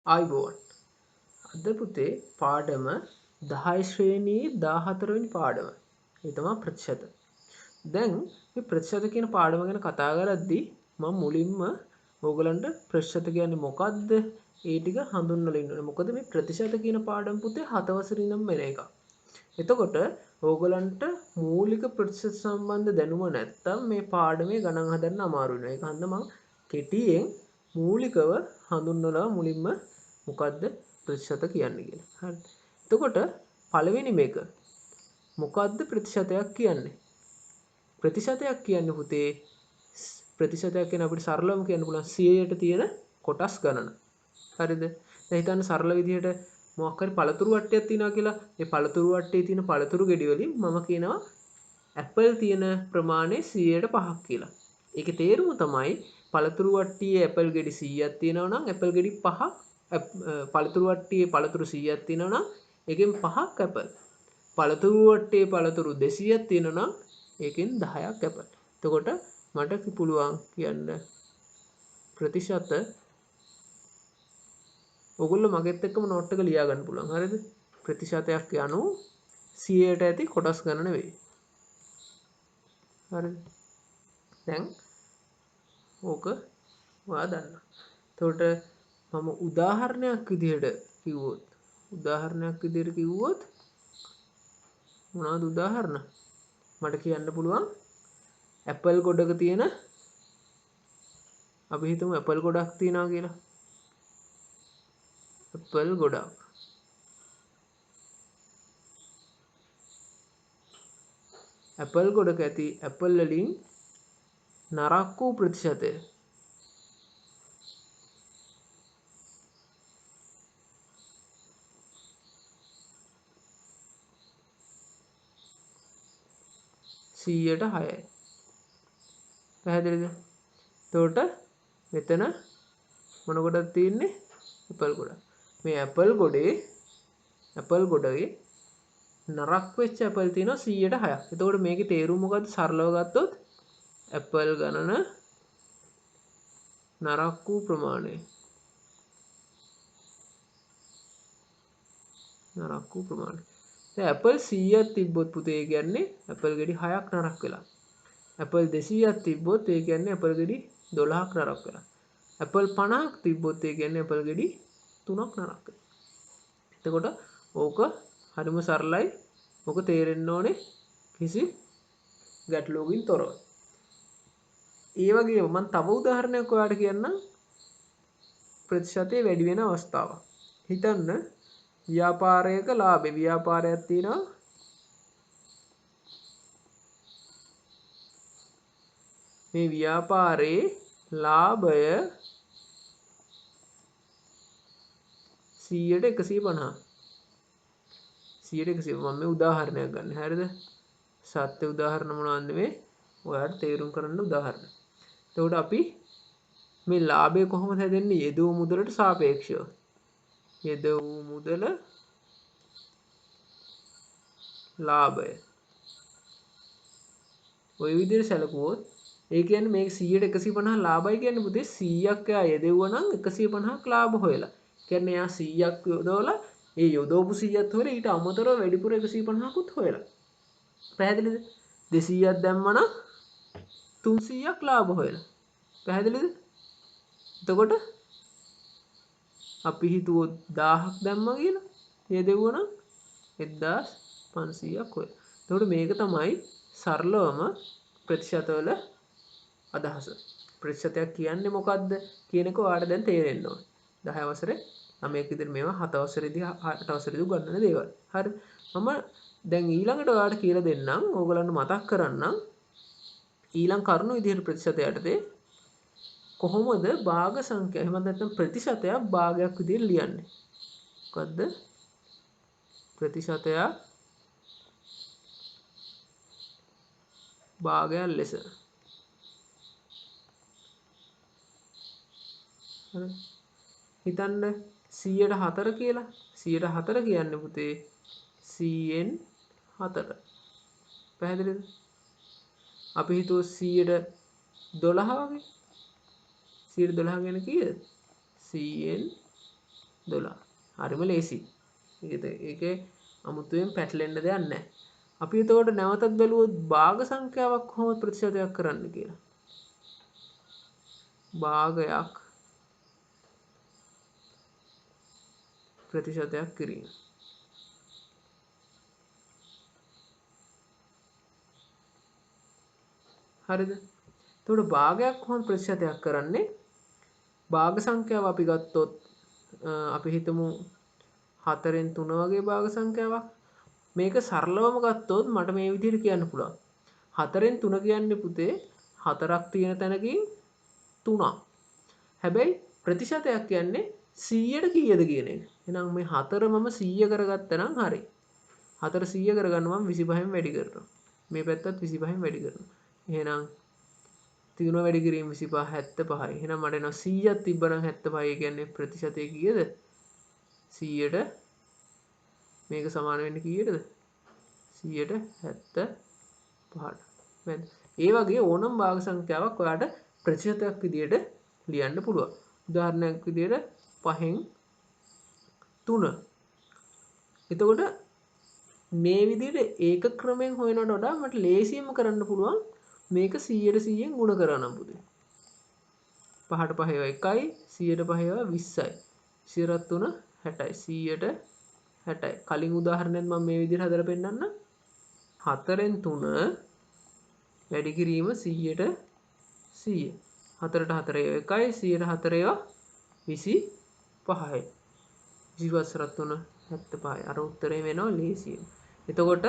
ආයිබෝවන්. අද පුතේ පාඩම 10 ශ්‍රේණියේ 14 වෙනි පාඩම. ඒ තමයි ප්‍රතිශත. දැන් මේ ප්‍රතිශත කියන පාඩම ගැන කතා කරද්දී මම මුලින්ම ඕගලන්ට ප්‍රතිශත කියන්නේ මොකක්ද ඒ ටික හඳුන්වලා ඉන්න ඕනේ. මොකද මේ ප්‍රතිශත කියන පාඩම පුතේ 7 වසරේ ඉඳන් එන එකක්. එතකොට ඕගලන්ට මූලික ප්‍රතිශත සම්බන්ධ දැනුම නැත්තම් මේ පාඩමේ ගණන් හදන්න අමාරු වෙනවා. ඒක හන්ද මම කෙටියෙන් මූලිකව හඳුන්වලා මුලින්ම මොකද්ද ප්‍රතිශත කියන්නේ කියලා. හරි. එතකොට පළවෙනි මේක මොකද්ද ප්‍රතිශතයක් කියන්නේ? ප්‍රතිශතයක් කියන්නේ පුතේ ප්‍රතිශතයක් කියන අපිට සරලවම කියන්න පුළුවන් 100ට තියෙන කොටස් ගණන. හරිද? දැන් හිතන්න සරල විදිහට මොකක් හරි පළතුරු වට්ටයක් තියෙනවා කියලා. ඒ පළතුරු වට්ටේ තියෙන පළතුරු ගෙඩි වලින් මම කියනවා ඇපල් තියෙන ප්‍රමාණය 100ට 5ක් කියලා. ඒකේ තේරුම තමයි පළතුරු වට්ටියේ ඇපල් ගෙඩි 100ක් තියෙනවා නම් ඇපල් ගෙඩි 5ක් පළතුරු වට්ටියේ පළතුරු 100ක් තියෙනවා නම් ඒකෙන් 5ක් ඇපල්. පළතුරු වට්ටියේ පළතුරු 200ක් තියෙනවා නම් ඒකෙන් 10ක් ඇපල්. එතකොට මට පුළුවන් කියන්න ප්‍රතිශත ඔයගොල්ලෝ මගෙත් එක්කම නෝට් එක ලියා ගන්න පුළුවන්. හරිද? ප්‍රතිශතයක් යනු 100ට ඇති කොටස් ගණන වෙයි. හරිද? දැන් ඕක ඔයා දන්නවා. එතකොට මම උදාහරණයක් විදිහට කිව්වොත් මොනවද උදාහරණ? මට කියන්න පුළුවන් ඇපල් ගොඩක තියෙන අපි හිතමු ඇපල් ගොඩක් තියෙනවා කියලා. ඇපල් ගොඩක්. ඇපල් ගොඩක ඇති ඇපල් වලින් නරක් වූ ප්‍රතිශතය 100ට 6යි. පැහැදිලිද? එතකොට මෙතන මොන ගොඩක් තියෙන්නේ? ඇපල් ගොඩක්. මේ ඇපල් ගොඩේ නරක් වෙච්ච ඇපල් තියෙනවා 100ට 6ක්. එතකොට මේකේ තේරුම මොකද්ද? සරලව ගත්තොත් ඇපල් ගණන නරක් වූ ප්‍රමාණය. දැන් ඇපල් 100ක් තිබ්බොත් පුතේ කියන්නේ ඇපල් ගෙඩි 6ක් නරක් වෙලා. ඇපල් 200ක් තිබ්බොත් ඒ කියන්නේ ඇපල් ගෙඩි 12ක් නරක් වෙලා. ඇපල් 50ක් තිබ්බොත් ඒ කියන්නේ ඇපල් ගෙඩි 3ක් නරක් වෙලා. එතකොට ඕක හරිම සරලයි. ඕක තේරෙන්න ඕනේ කිසි ගැටලුවකින් තොරව. ඒ වගේම මම තව උදාහරණයක් ඔයාලට කියන්නම් ප්‍රතිශතය වැඩි වෙන අවස්ථාවක්. හිතන්න ව්‍යාපාරයක ලාභේ ව්‍යාපාරයක් තියෙනවා මේ ව්‍යාපාරේ ලාභය 100ට 150. 100ට 150 මම මේ උදාහරණයක් ගන්න. හරිද? සත්‍ය උදාහරණ මොනවද මේ? ඔයාලට තේරුම් කරන්න උදාහරණ. එතකොට අපි මේ ලාභය කොහොමද හැදෙන්නේ? යෙදූ මුදලට සාපේක්ෂව. යෙදූ මුදල ලාභය. ඔය විදිහට සැලකුවොත් ඒ කියන්නේ මේක 100ට 150 ලාභයි කියන්නේ පුතේ 100ක් එයා යෙදුවා නම් 150ක් ලාභ හොයලා. කියන්නේ එයා 100ක් යොදවලා ඒ යොදවපු 100ත් හොයලා ඊට අමතරව වැඩිපුර 150කුත් හොයලා. පැහැදිලිද? 200ක් දැම්මනම් 300ක් ලාභ හොයලා. පැහැදිලිද? එතකොට අපි හිතුවොත් 1000ක් දැම්මා කියලා යෙදුවා නම් 1500ක් හොයලා. එතකොට මේක තමයි සරලවම ප්‍රතිශතවල අදහස. ප්‍රතිශතයක් කියන්නේ මොකක්ද කියන එක ඔයාලට දැන් තේරෙන්න ඕනේ. 10 වසරේ ළමයෙක් විදිහට මේවා 7 වසරේදී 8 වසරේදී උගන්වන දේවල්. හරි. මම දැන් ඊළඟට ඔයාලට කියලා දෙන්නම්. ඕගලන්ට මතක් කරන්නම්. ඊළඟ කරුණු විදිහට ප්‍රතිශත යටතේ කොහොමද භාග සංඛ්‍යා එහෙම නැත්නම් ප්‍රතිශතයක් භාගයක් විදිහට ලියන්නේ? මොකද්ද? ප්‍රතිශතයක් භාගයක් ලෙස. හරි. හිතන්න 100ට 4 කියලා. 100ට 4 කියන්නේ පුතේ 100න් 4. පැහැදිලිද? අපි හිතුවා 100ට 12 වගේ. 112 කියන්නේ කීයද? 100න් 12. හරිම ලේසි. ඒකේ අමුතුවෙන් පැටලෙන්න දෙයක් නැහැ. අපි එතකොට නැවතත් බැලුවොත් භාග සංඛ්‍යාවක් කොහොමද ප්‍රතිශතයක් කරන්න කියලා. භාගයක් ප්‍රතිශතයක් කිරීම. හරිද? එතකොට භාගයක් කොහොමද ප්‍රතිශතයක් කරන්නේ? භාග සංඛ්‍යාව අපි ගත්තොත් අපි හිතමු 4න් 3 වගේ භාග සංඛ්‍යාවක්. මේක සරලවම ගත්තොත් මට මේ විදිහට කියන්න පුළුවන්. 4න් 3 කියන්නේ පුතේ 4ක් තියෙන තැනකින් 3ක්. හැබැයි ප්‍රතිශතයක් කියන්නේ 100ට කීයද කියන එක. එහෙනම් මේ 4 මම 100 කරගත්තා නම් හරි. 4 100 කරගන්න මම 25න් වැඩි කරනවා. මේ පැත්තත් 25න් වැඩි කරනවා. එහෙනම් 3 වැඩි කිරීම 25 75යි. එහෙනම් මට එනවා 100ක් තිබ්බනම් 75 කියන්නේ ප්‍රතිශතය කීයද? 100ට මේක සමාන වෙන්නේ කීයටද? 175ට. ඒ වගේ ඕනම් භාග සංඛ්‍යාවක් ඔයාට ප්‍රතිශතයක් විදියට ලියන්න පුළුවන්. උදාහරණයක් විදියට 5න් 3. එතකොට මේ විදිහට ඒක ක්‍රමයෙන් හොයනවට වඩා මට ලේසියෙන්ම කරන්න පුළුවන් මේක 100ට 100න් ගුණ කරා නම් පුතේ. 5ට 5 ඒවා 1යි 100ට 5 ඒවා 20යි. 100ට 3 60යි 100ට 60යි. කලින් උදාහරණයක් මම මේ විදිහට හදලා පෙන්නන්නම්. 4න් 3 වැඩි කිරීම 100ට 100. 4ට 4 ඒවා 1යි 100ට 4 ඒවා 25යි. 25ට 3 75යි. අර උත්තරේ වෙනවා ලේසියෙන්. එතකොට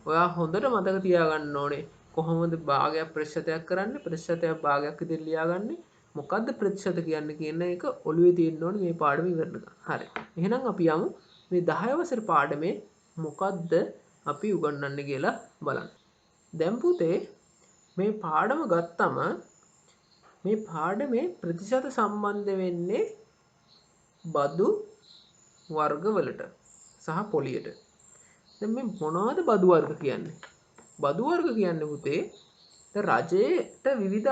ඔයා හොඳට මතක තියාගන්න ඕනේ කොහොමද භාගයක් ප්‍රතිශතයක් කරන්නේ, ප්‍රතිශතයක් භාගයක් විදිහට ලියාගන්නේ, මොකද්ද ප්‍රතිශත කියන්නේ කියන එක ඔළුවේ තියෙන්න ඕනේ මේ පාඩම ඉවරනකම්. හරි. එහෙනම් අපි යමු මේ 10 වසර පාඩමේ මොකද්ද අපි උගන්වන්නේ කියලා බලන්න. දැන් පුතේ මේ පාඩම ගත්තම මේ පාඩමේ ප්‍රතිශත සම්බන්ධ වෙන්නේ බදු වර්ග වලට සහ පොලියට. දැන් මේ මොනවද බදු වර්ග කියන්නේ? බදු වර්ග කියන්නේ පුතේ රජයට විවිධ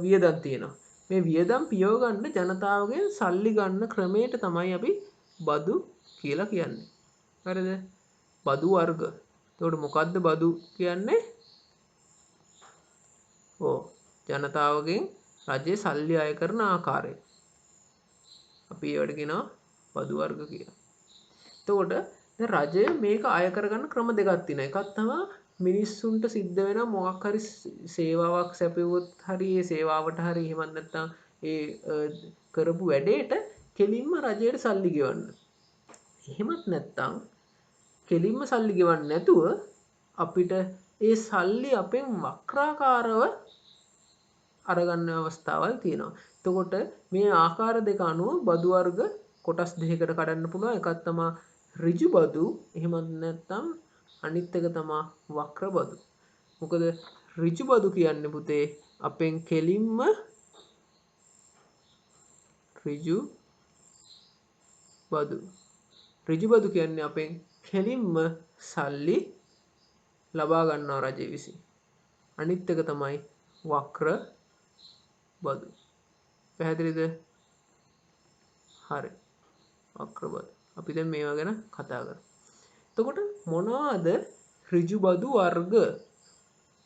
වියදම් තියෙනවා. මේ වියදම් පියව ගන්න ජනතාවගෙන් සල්ලි ගන්න ක්‍රමයට තමයි අපි බදු කියලා කියන්නේ. හරිද? බදු වර්ග. එතකොට මොකද්ද බදු කියන්නේ? ජනතාවගෙන් රජයේ සල්ලි අය කරන ආකාරය. අපි ඒවට කියනවා බදු වර්ග කියලා. එතකොට දැන් රජය මේක අය කරගන්න ක්‍රම දෙකක් තියෙනවා. එකක් තමයි මිනිස්සුන්ට සිද්ධ වෙන මොකක් හරි සේවාවක් සැපයුවොත් හරි ඒ සේවාවට හරි එහෙමත් නැත්නම් ඒ කරපු වැඩේට කෙලින්ම රජයට සල්ලි ගෙවන්න. එහෙමත් නැත්නම් කෙලින්ම සල්ලි ගෙවන්නේ නැතුව අපිට ඒ සල්ලි අපෙන් වක්‍රාකාරව අරගන්න අවස්ථාවල් තියෙනවා. එතකොට මේ ආකාර දෙක අනුව බදු වර්ග කොටස් දෙකකට කඩන්න පුළුවන්. එකක් තමයි ඍජු බදු, එහෙමත් නැත්නම් අනිත් එක තමයි වක්‍ර බදු. මොකද ඍජු බදු කියන්නේ පුතේ අපෙන් කෙලින්ම ඍජු බදු. ඍජු බදු කියන්නේ අපෙන් කෙලින්ම සල්ලි ලබා ගන්නවා රජය විසින්. අනිත් එක තමයි වක්‍ර බදු. පැහැදිලිද? හරි. වක්‍ර බදු. අපි දැන් මේවා ගැන කතා කරමු. එතකොට මොනවද ඍජු බදු වර්ග?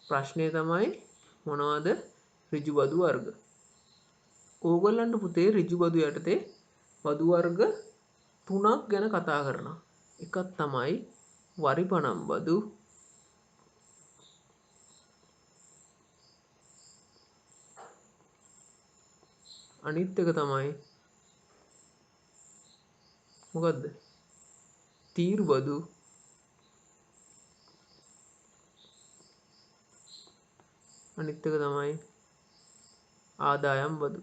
ප්‍රශ්නේ තමයි මොනවද ඍජු බදු වර්ග? ඕගොල්ලන්ට පුතේ ඍජු බදු යටතේ බදු වර්ග 3ක් ගැන කතා කරනවා. එකක් තමයි වරිපනම් බදු, අනිත් එක තමයි මොකද්ද? තීරු බදු, අනිත් එක තමයි ආදායම් බදු.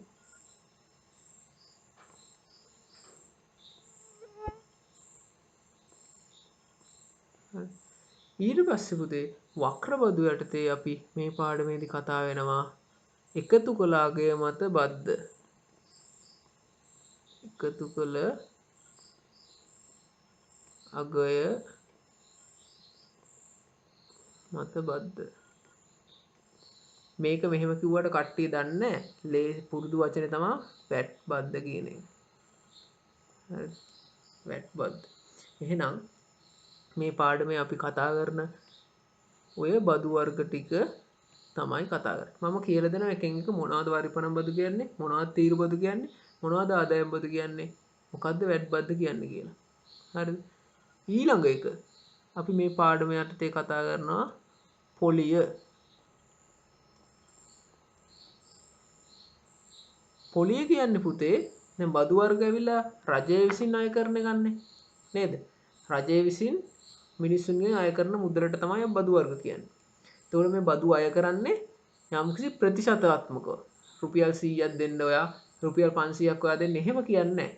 ඊට පස්සේ පුතේ වක්‍ර බදු යටතේ අපි මේ පාඩමේදී කතා වෙනවා එකතු කළ අගය මත බද්ද. එකතු කළ අගය මත බද්ද. මේක මෙහෙම කිව්වට කට්ටිය දන්නේ නැහැ. පුරුදු වචනේ තමයි පැට් බද්ද කියන එක. හරි වැට් බද්ද. එහෙනම් මේ පාඩමේ අපි කතා කරන ඔය බදු වර්ග ටික තමයි කතා කරන්නේ. මම කියලා දෙනවා එකෙන් එක මොනවද වරිපණම් බදු කියන්නේ, මොනවද තීරු බදු කියන්නේ, මොනවද ආදායම් බදු කියන්නේ, මොකද්ද වැට් බද්ද කියන්නේ කියලා. හරිද? ඊළඟ එක අපි මේ පාඩම යටතේ කතා කරනවා පොලිය. පොලිය කියන්නේ පුතේ දැන් බදු වර්ග ඇවිල්ලා රජය විසින් අය කරන ගන්නේ නේද? රජය විසින් මිනිස්සුන්ගෙන් අය කරන මුදලට තමයි බදු වර්ග කියන්නේ. එතකොට මේ බදු අය කරන්නේ යම්කිසි ප්‍රතිශතාත්මකව. රුපියල් 100ක් දෙන්න ඔයා රුපියල් 500ක් ඔයා දෙන්න එහෙම කියන්නේ නැහැ.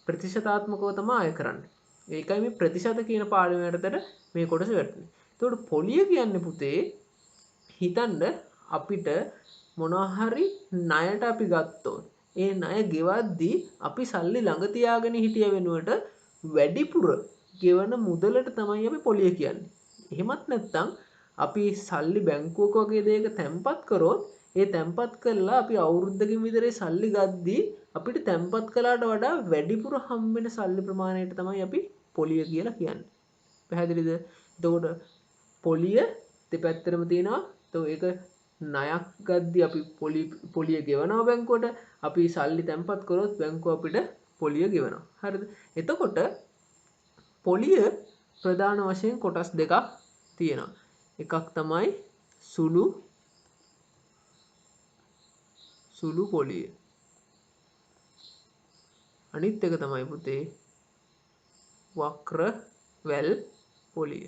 ප්‍රතිශතාත්මකව තමයි අය කරන්නේ. ඒකයි මේ ප්‍රතිශත කියන පාඩම යටතට මේ කොටස වැටෙන්නේ. එතකොට පොලිය කියන්නේ පුතේ හිතන්න අපිට මොනවා හරි ණයට අපි ගත්තොත් ඒ ණය ගෙවද්දී අපි සල්ලි ළඟ තියාගෙන හිටිය වෙනුවට වැඩිපුර ගෙවන මුදලට තමයි අපි පොලිය කියන්නේ. එහෙමත් නැත්නම් අපි සල්ලි බැංකුවක වගේ දෙයක තැන්පත් කරොත් ඒ තැන්පත් කරලා අපි අවුරුද්දකින් විතරේ සල්ලි ගද්දී අපිට තැන්පත් කළාට වඩා වැඩිපුර හම්බෙන සල්ලි ප්‍රමාණයට තමයි අපි පොලිය කියලා කියන්නේ. පැහැදිලිද? එතකොට පොලිය දෙපැත්තටම තියෙනවා. ඒක ණයක් ගද්දී අපි පොලිය ගෙවනවා බැංකුවට. අපි සල්ලි තැන්පත් කරොත් බැංකුව අපිට පොලිය ගෙවනවා. හරිද? එතකොට පොලිය ප්‍රධාන වශයෙන් කොටස් දෙකක් තියෙනවා. එකක් තමයි සුළු පොලිය. අනිත් එක තමයි පුතේ වක්‍ර වැල් පොලිය.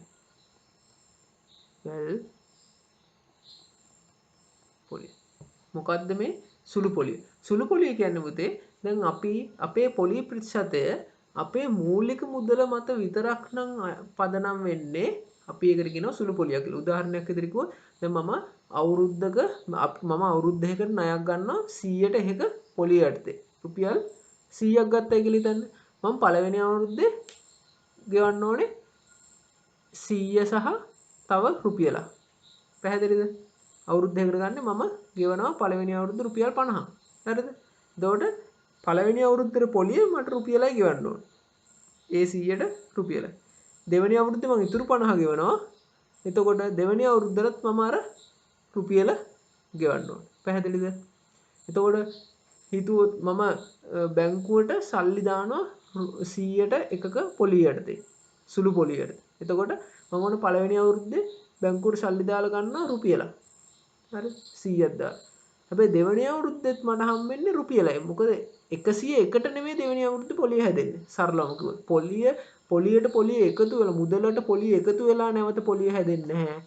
වැල් පොලිය. මොකද්ද මේ සුළු පොලිය? සුළු පොලිය කියන්නේ පුතේ දැන් අපි අපේ පොලිය ප්‍රතිශතය අපේ මූලික මුදල මත විතරක් නම් පදනම් වෙන්නේ අපි ඒකට කියනවා සුළු පොලිය කියලා. උදාහරණයක් විදිහට කිව්වොත් දැන් මම අවුරුද්දකට ණයක් ගන්නවා 100ට එකක පොලිය යටතේ. රුපියල් 100ක් ගත්තයි කියලා හිතන්න. මම පළවෙනි අවුරුද්දේ ගෙවන්න ඕනේ 100 සහ තව රුපියලක්. පැහැදිලිද? අවුරුද්දකට ගන්න මම ගෙවනවා පළවෙනි අවුරුද්ද රුපියල් 50. හරිද? එතකොට පළවෙනි අවුරුද්දේ පොලිය මට රුපියලයි ගෙවන්න ඕනේ. ඒ 100ට රුපියලයි. දෙවෙනි අවුරුද්දේ මම ඉතුරු 50 ගෙවනවා. එතකොට දෙවෙනි අවුරුද්දටත් මම අර රුපියල ගෙවන්න ඕනේ. පැහැදිලිද? එතකොට හිතුවොත් මම බැංකුවට සල්ලි දානවා 100ට එකක පොලිය යටතේ. සුළු පොලිය යටතේ. එතකොට මම ඕන පළවෙනි අවුරුද්දේ බැංකුවට සල්ලි දාලා ගන්නවා රුපියලක්. හරි 100ක් දාලා. හැබැයි දෙවෙනි අවුරුද්දෙත් මට හම්බෙන්නේ රුපියලයි. මොකද 101ට නෙමෙයි දෙවෙනි අවුරුද්දේ පොලිය හැදෙන්නේ. සරලවම කිව්වොත්. පොලියට පොලිය එකතු වෙලා මුදලට පොලිය එකතු වෙලා නැවත පොලිය හැදෙන්නේ නැහැ.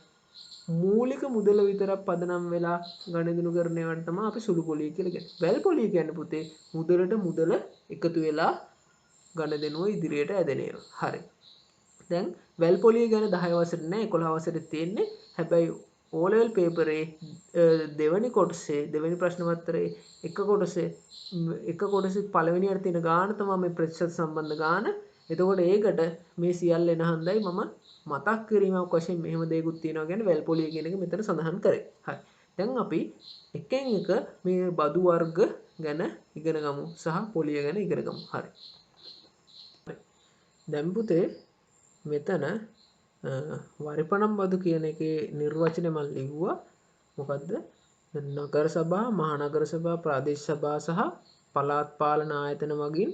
මූලික මුදල විතරක් පදනම් වෙලා ගණිතනු කරන ඒවාට තමයි අපි සුළු පොලිය කියලා කියන්නේ. වැල් පොලිය කියන්නේ පුතේ මුදලට මුදල එකතු වෙලා ගණිතනුව ඉදිරියට ඇදෙන ඒවා. හරි. දැන් වැල් පොලිය ගැන 10 වසරේ නෑ 11 වසරේ තියෙන්නේ. හැබැයි O level පේපරේ දෙවෙනි කොටසේ දෙවෙනි ප්‍රශ්න පත්‍රයේ එක කොටසේ පළවෙනියට තියෙන ගාන තමයි මේ ප්‍රතිශත සම්බන්ධ ගාන. එතකොට ඒකට මේ සියල්ල එන හන්දයි මම මතක් කිරීමක් වශයෙන් මෙහෙම දෙයක්ත් තියෙනවා කියන්නේ වැල් පොලිය කියන එක මෙතන සඳහන් කරේ. හරි. දැන් අපි එකෙන් එක මේ බදු වර්ග ගැන ඉගෙන ගමු සහ පොලිය ගැන ඉගෙන ගමු. හරි. දැන් පුතේ මෙතන වරිපණම් බදු කියන එකේ නිර්වචනය මම ලිව්වා. මොකද්ද? නගර සභා, මහනගර සභා, ප්‍රාදේශ සභා සහ පළාත් පාලන ආයතන මගින්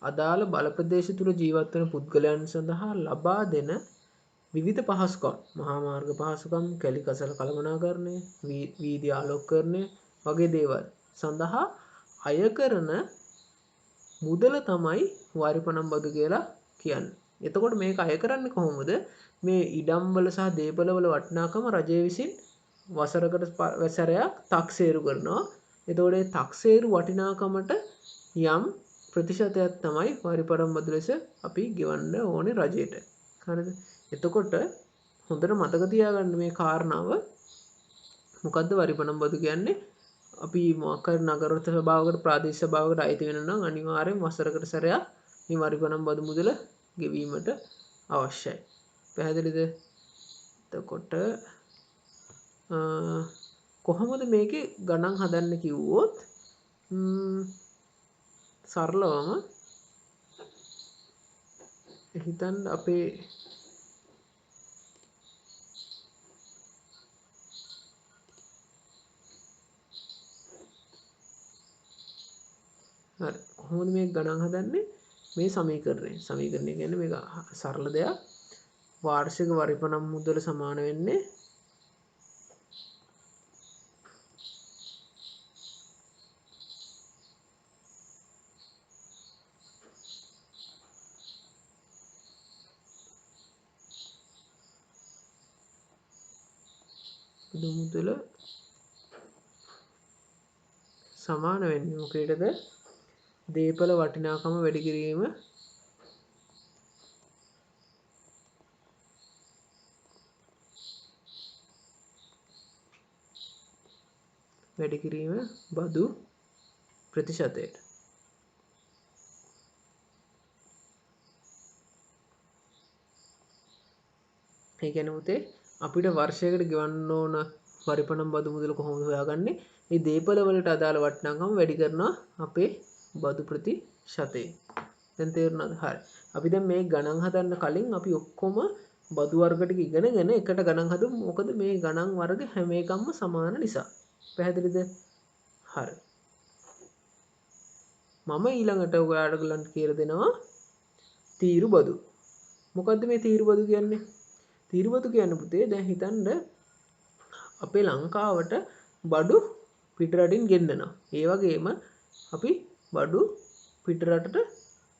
අදාළ බල ප්‍රදේශ තුල ජීවත් වන පුද්ගලයන් සඳහා ලබා දෙන විවිධ පහසුකම්, මහා මාර්ග පහසුකම්, කැලි කසල කළමනාකරණය, වීදි ආලෝකකරණය වගේ දේවල් සඳහා අය කරන මුදල තමයි වරිපණම් බදු කියලා කියන්නේ. එතකොට මේක අය කරන්නේ කොහොමද? මේ ඉඩම් වල සහ දේපල වල වටිනාකම රජය විසින් වසරකට සැරයක් තාක්සේරු කරනවා. එතකොට ඒ තාක්සේරු වටිනාකමට යම් ප්‍රතිශතයක් තමයි වරිපණම් බදු ලෙස අපි ගෙවන්න ඕනේ රජයට. හරිද? එතකොට හොඳට මතක තියාගන්න මේ කාරණාව. මොකද්ද වරිපණම් බදු කියන්නේ? අපි මොකක් හරි නගර සභාවකට ප්‍රාදේශීය සභාවකට අයිති වෙන නම් අනිවාර්යෙන් වසරකට සැරයක් මේ වරිපණම් බදු මුදල ගෙවීමට අවශ්‍යයි. පැහැදිලිද? එතකොට කොහොමද මේකේ ගණන් හදන්න කිව්වොත් සරලවම හිතන්න අපේ හරි කොහොමද මේ ගණන් හදන්නේ මේ සමීකරණය කියන්නේ මේක සරල දෙයක් වාර්ෂික වරිපනම් මුදල සමාන වෙන්නේ මුදල සමාන වෙන්නේ මොකේද දේපල වටිනාකම වැඩි කිරීම බදු ප්‍රතිශතයට ඒ කියන්නේ පුතේ අපිට වර්ෂයකට ගෙවන්න ඕන පරිපණම් බදු මුදල කොහොමද හොයාගන්නේ? මේ දේපල වලට අදාළ වටිනාකම වැඩි කරනවා අපේ බදු ප්‍රතිශතය. දැන් තේරුණාද? හරි. අපි දැන් මේ ගණන් හදන්න කලින් අපි ඔක්කොම බදු වර්ග ටික ඉගෙනගෙන එකට ගණන් හදමු. මොකද මේ ගණන් වර්ග හැම එකක්ම සමාන නිසා. පැහැදිලිද? හරි. මම ඊළඟට ඔයාලට කියලා දෙනවා තීරු බදු. මොකද්ද මේ තීරු බදු කියන්නේ? තීරු බදු කියන්නේ පුතේ දැන් හිතන්න අපේ ලංකාවට බඩු පිටරටින් ගෙන්නනවා. ඒ වගේම අපි බඩු පිටරටට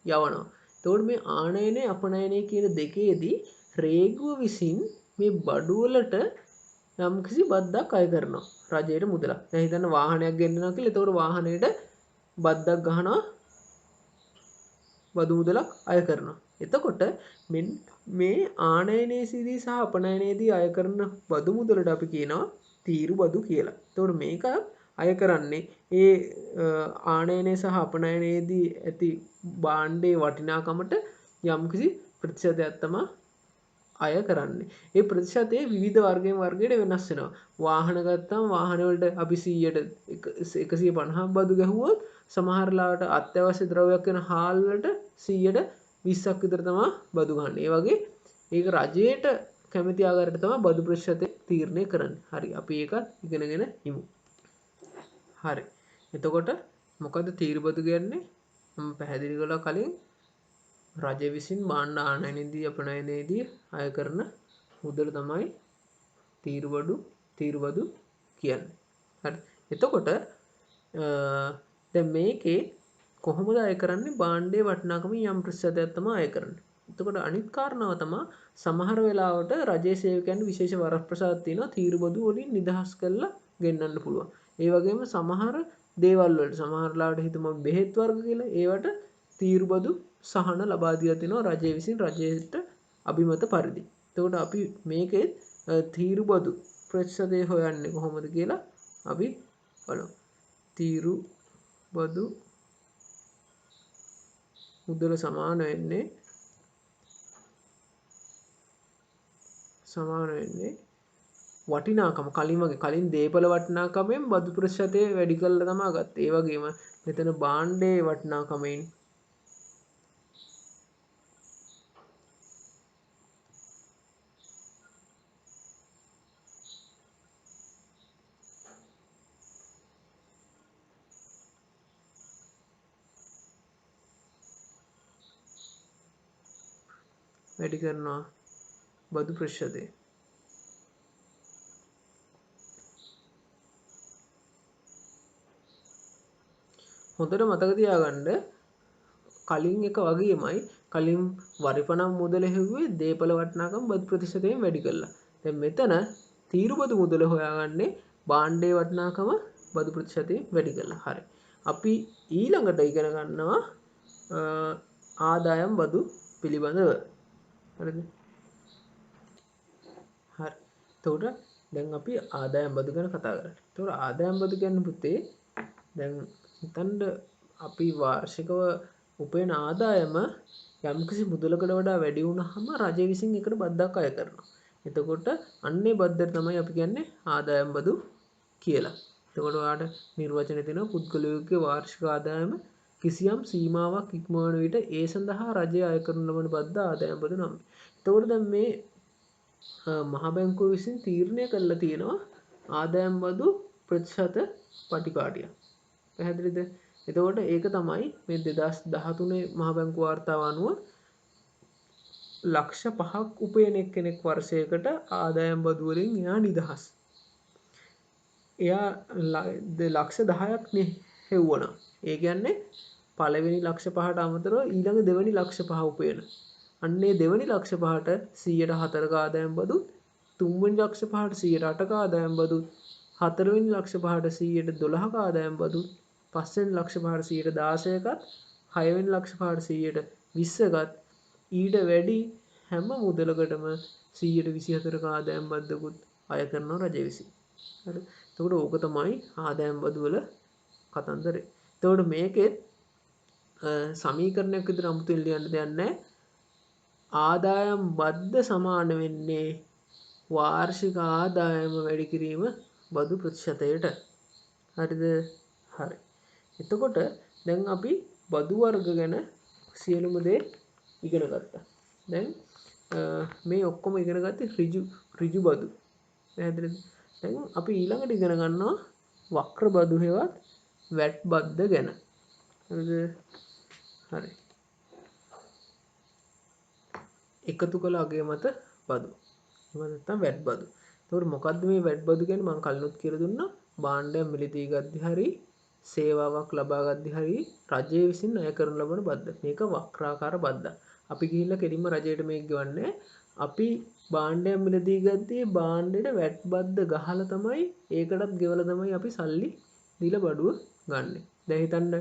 යවනවා. එතකොට මේ ආනයනය අපනයනය කියන දෙකේදී රේගුව විසින් මේ බඩු වලට යම්කිසි බද්දක් අය කරනවා. රජයට මුදලක්. දැන් හිතන්න වාහනයක් ගෙන්නනවා කියලා. එතකොට වාහනයට බද්දක් ගහනවා. බදු මුදලක් අය කරනවා. එතකොට මේ ආනයනයේදී සහ අපනයනයේදී අය කරන බදු මුදලට අපි කියනවා තීරු බදු කියලා. එතකොට මේක අය කරන්නේ ඒ ආනයනය සහ අපනයනයේදී ඇති භාණ්ඩේ වටිනාකමට යම්කිසි ප්‍රතිශතයක් තමයි අය කරන්නේ. ඒ ප්‍රතිශතයේ විවිධ වර්ගයෙන් වර්ගයට වෙනස් වෙනවා. වාහන ගත්තාම වාහන වලට අපි 100ට 150ක් බදු ගැහුවොත් සමහර ලාවට අත්‍යවශ්‍ය ද්‍රව්‍යයක් වෙන හාල් වලට 100ට 20ක් විතර තමයි බදු ගන්න. ඒ වගේ ඒක රජයට කැමති ආකාරයට තමයි බදු ප්‍රතිශතය තීරණය කරන්නේ. හරි. අපි ඒක ඉගෙනගෙන ඉමු. හරි. එතකොට මොකද තීරු බදු කියන්නේ? මම පැහැදිලි කළා කලින් රජය විසින් භාණ්ඩ ආනයනයේදී අපනයනයේදී අය කරන මුදල තමයි තීරු බදු කියන්නේ. හරි. එතකොට දැන් මේකේ කොහොමද අය කරන්නේ? භාණ්ඩයේ වටිනාකමින් යම් ප්‍රතිශතයක් තමයි අය කරන්නේ. එතකොට අනිත් කාරණාව තමයි සමහර වෙලාවට රජයේ සේවකයන් විශේෂ වරප්‍රසාද තියෙනවා තීරු බදු වලින් නිදහස් කරලා ගෙන්නන්න පුළුවන්. ඒ වගේම සමහර දේවල් වලට සමහර ලාවට හිතමු බෙහෙත් වර්ග කියලා ඒවට තීරු බදු සහන ලබා දීලා තිනවා රජය විසින් රජයට අභිමත පරිදි. එතකොට අපි මේකේ තීරු බදු ප්‍රතිශතය හොයන්නේ කොහොමද කියලා අපි බලමු. තීරු බදු මුදල සමාන වෙන්නේ වටිනාකම කලින් දේපල වටිනාකමෙන් බදු ප්‍රතිශතය වැඩි කරලා තමයි ගත්තේ. ඒ වගේම මෙතන භාණ්ඩයේ වටිනාකමෙන් වැඩි කරනවා බදු ප්‍රතිශතය. හොඳට මතක තියාගන්න කලින් එක වගේමයි කලින් වරිපණම් මුදල හෙව්වේ දේපල වටිනාකම බදු ප්‍රතිශතයෙන් වැඩි කළා. දැන් මෙතන තීරු බදු මුදල හොයාගන්නේ භාණ්ඩයේ වටිනාකම බදු ප්‍රතිශතයෙන් වැඩි කළා. හරි. අපි ඊළඟට ඉගෙන ගන්නවා ආදායම් බදු පිළිබඳව. හරිද? හරි. එතකොට දැන් අපි ආදායම් බදු ගැන කතා කරා. එතකොට ආදායම් බදු කියන්නේ පුතේ දැන් හිතන්න අපි වාර්ෂිකව උපයන ආදායම යම්කිසි මුදලකට වඩා වැඩි වුණාම රජය විසින් ඒකට බද්දක් අය කරනවා. එතකොට අන්නේ බද්දට තමයි අපි කියන්නේ ආදායම් බදු කියලා. එතකොට ඔයාලට නිර්වචනය දෙනවා පුද්ගලයෙකුගේ වාර්ෂික ආදායම කිසියම් සීමාවක් ඉක්මවන විට ඒ සඳහා රජය අය කරන ලබන බද්ද ආදායම් බදු නම්. එතකොට දැන් මේ මහ බැංකුව විසින් තීරණය කරලා තියෙනවා ආදායම් බදු ප්‍රතිශත පටිපාටිය. පැහැදිලිද? එතකොට ඒක තමයි මේ 2013 මහ බැංකුව වාර්තාව අනුව ලක්ෂ 5ක් උපයන එක්කෙනෙක් වර්ෂයකට ආදායම් බදු වලින් එයා නිදහස්. එයා ලක්ෂ 10ක් හෙව්වනම් ඒ කියන්නේ පළවෙනි ලක්ෂ 5ට අමතරව ඊළඟ දෙවෙනි ලක්ෂ 5 උපයන. අන්නේ දෙවෙනි ලක්ෂ 5ට 104ක ආදායම් බදුත්, තුන්වෙනි ලක්ෂ 5ට 108ක ආදායම් බදුත්, හතරවෙනි ලක්ෂ 5ට 112ක ආදායම් බදුත්, පස්වෙනි ලක්ෂ 5ට 116කත්, හයවෙනි ලක්ෂ 5ට 120කත් ඊට වැඩි හැම මුදලකටම 124ක ආදායම් බද්දකුත් අය කරනවා රජය විසින්. හරි. එතකොට ඕක තමයි ආදායම් බදු වල කතන්දරේ. එතකොට මේකෙත් සමීකරණයක් විදිහට අමුතුවෙන් ලියන්න දෙයක් නැහැ. ආදායම් බද්ද සමාන වෙන්නේ වාර්ෂික ආදායම වැඩි කිරීම බදු ප්‍රතිශතයට. හරිද? හරි. එතකොට දැන් අපි බදු වර්ග ගැන සියලුම දේ ඉගෙන ගත්තා. දැන් මේ ඔක්කොම ඉගෙන ගත්තේ ඍජු බදු. පැහැදිලිද? දැන් අපි ඊළඟට ඉගෙන ගන්නවා වක්‍ර බදු හෙවත් වැට් බද්ද ගැන. හරිද? හරි. එකතු කළ අගය මත බදු. එහෙම නැත්නම් වැට් බදු. එතකොට මොකද්ද මේ වැට් බදු කියන්නේ? මම කලිනුත් කියලා දුන්නා. භාණ්ඩයක් මිලදී ගද්දී හරි සේවාවක් ලබා ගද්දී හරි රජය විසින් අය කරන ලබන බද්ද. මේක වක්‍රාකාර බද්දක්. අපි ගිහිල්ලා කෙලින්ම රජයට මේක ගෙවන්නේ. අපි භාණ්ඩයක් මිලදී ගද්දී භාණ්ඩෙට වැට් බද්ද ගහලා තමයි ඒකටත් ගෙවලා තමයි අපි සල්ලි දීලා බඩුව ගන්නෙ. දැන් හිතන්න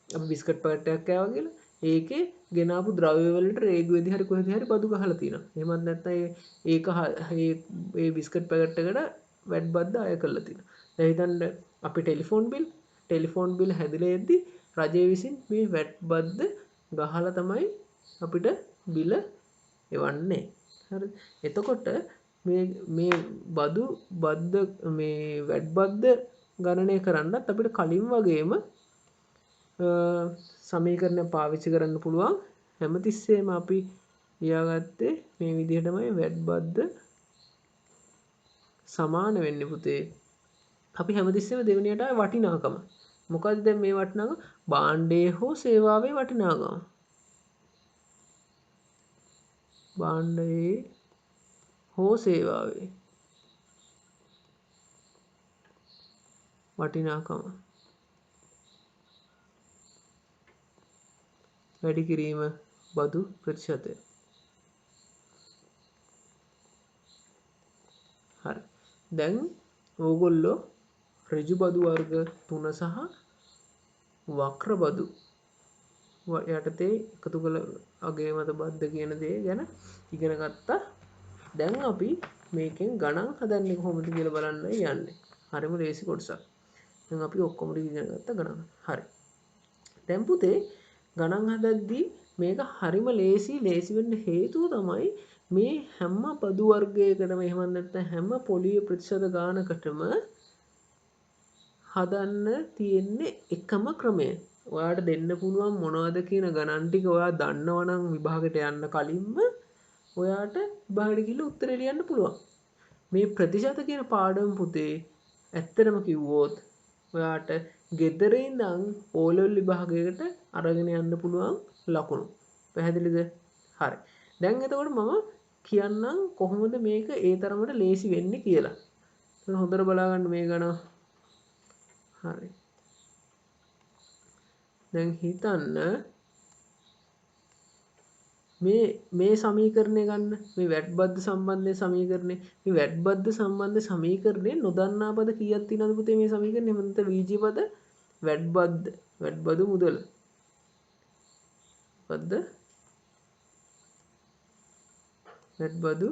අපි බිස්කට් පැකට් එකක් කෑවා කියලා. ඒකේ ගෙනාපු ද්‍රව්‍ය වලට රේගුවේදී හරි කොහෙද හරි බදු ගහලා තියෙනවා. එහෙමත් නැත්නම් ඒක ඒ බිස්කට් පැකට් එකට වැට් බද්ද අය කරලා තියෙනවා. දැන් හිතන්න අපි ටෙලිෆෝන් බිල් හැදිලා එද්දි රජය විසින් මේ වැට් බද්ද ගහලා තමයි අපිට බිල එවන්නේ. හරි. එතකොට මේ බද්ද මේ වැට් බද්ද ගණනය කරන්නත් අපිට කලින් වගේම සමීකරණ පාවිච්චි කරන්න පුළුවන්. හැමතිස්සෙම අපි ලියාගත්තේ මේ විදිහටමයි වැට් බද්ද සමාන වෙන්නේ පුතේ. අපි හැමතිස්සෙම දෙවෙනියට වටිනාකම. මොකද්ද දැන් මේ වටිනාකම? භාණ්ඩයේ හෝ සේවාවේ වටිනාකම. භාණ්ඩයේ හෝ සේවාවේ වටිනාකම වැඩි කිරීම බදු ප්‍රතිශතය. හරි. දැන් ඕගොල්ලෝ ඍජු බදු වර්ග 3 සහ වක්‍ර බදු යටතේ එකතු කළ අගය මත බද්ද කියන දේ ගැන ඉගෙන ගත්තා. දැන් අපි මේකෙන් ගණන් හදන්නේ කොහොමද කියලා බලන්න යන්නේ. හරිම ලේසි කොටසක්. දැන් අපි ඔක්කොම ඉගෙන ගත්ත ගණන්. හරි. දැන් පුතේ ගණන් හදද්දී මේක හරිම ලේසි වෙන්න හේතුව තමයි මේ හැම බදු වර්ගයකටම එහෙම නැත්නම් හැම පොලිය ප්‍රතිශත ගානකටම හදන්න තියෙන්නේ එකම ක්‍රමය. ඔයාලට දෙන්න පුළුවන් මොනවද කියන ගණන් ටික ඔයා දන්නවනම් විභාගයට යන්න කලින්ම ඔයාට විභාගයට ගිහලා උත්තරේ ලියන්න පුළුවන්. මේ ප්‍රතිශත කියන පාඩම පුතේ ඇත්තටම කිව්වොත් ඔයාට ගෙදර ඉඳන් ඕලෙවල් විභාගයකට අරගෙන යන්න පුළුවන් ලකුණු. පැහැදිලිද? හරි. දැන් එතකොට මම කියන්නම් කොහොමද මේක ඒ තරමට ලේසි වෙන්නේ කියලා. හොඳට බලාගන්න මේ ගණන්. හරි. දැන් හිතන්න මේ සමීකරණය ගන්න. මේ වැට් බද්ද සම්බන්ධයෙන් සමීකරණය. මේ වැට් බද්ද සම්බන්ධ සමීකරණේ නොදන්නා පද කීයක් තියෙනවද පුතේ මේ සමීකරණේ? එහෙම නැත්නම් වීජී පද වැට් බදු මුදල. වැට් බදු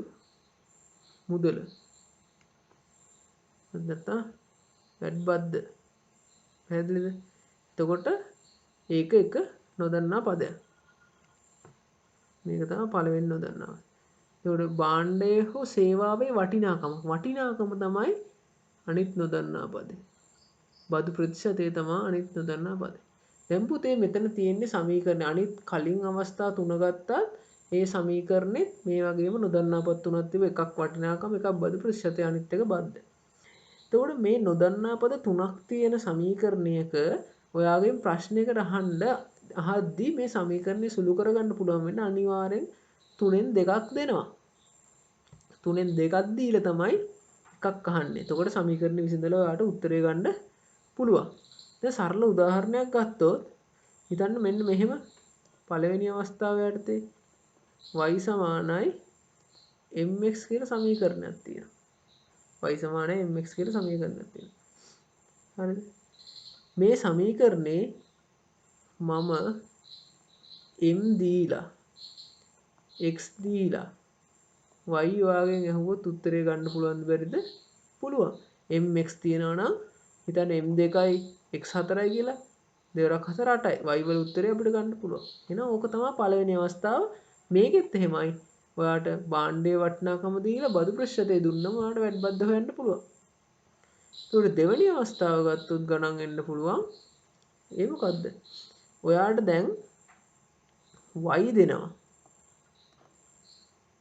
මුදල. නැත්නම් වැට් බද්ද. පැහැදිලිද? එතකොට ඒක එක නොදන්නා පදයක්. මේක තමයි පළවෙනි නොදන්නා. ඒකට භාණ්ඩයේ හෝ සේවාවේ වටිනාකම තමයි අනිත් නොදන්නා පදේ. බදු ප්‍රතිශතය තමයි අනිත් නොදන්නා පදේ. දැන් පුතේ මෙතන තියෙන්නේ සමීකරණ අනිත් කලින් අවස්ථා තුන ගත්තත් ඒ සමීකරණෙත් මේ වගේම නොදන්නා පද තුනක් තිබ්බ එකක් වටිනාකම එකක් බදු ප්‍රතිශතය අනිත් එක බද්ද. එතකොට මේ නොදන්නා පද තුනක් තියෙන සමීකරණයක ඔයාගෙන් ප්‍රශ්නයකට අහද්දී මේ සමීකරණය සුළු කරගන්න පුළුවන් වෙන්න අනිවාර්යෙන් 3න් 2ක් දෙනවා. 3න් 2ක් දීලා තමයි එකක් අහන්නේ. එතකොට සමීකරණය විසඳලා ඔයාට උත්තරය ගන්න පුළුවන්. දැන් සරල උදාහරණයක් ගත්තොත් හිතන්න මෙන්න මෙහෙම පළවෙනි අවස්ථාව යටතේ y සමානයි mx කියලා සමීකරණයක් තියෙනවා. y සමානයි mx කියලා සමීකරණයක් තියෙනවා. හරිද? මේ සමීකරණේ මම m දීලා x දීලා y වාගෙන් අහුවොත් උත්තරේ ගන්න පුළුවන්ද බැරිද? පුළුවන්. mx තියෙනවා නම් හිතන්න m2යි x4යි කියලා 2 4 8යි y වල උත්තරේ අපිට ගන්න පුළුවන්. එහෙනම් ඕක තමයි පළවෙනි අවස්ථාව. මේකෙත් එහෙමයි. ඔයාට භාණ්ඩයේ වටිනාකම දීලා බදු ප්‍රතිශතය දුන්නම ඔයාට වැඩි බද්ද හොයන්න පුළුවන්. ඒකට දෙවෙනි අවස්ථාව ගත්තොත් ගණන් එන්න පුළුවන්. ඒ මොකද්ද? ඔයාට දැන් y දෙනවා.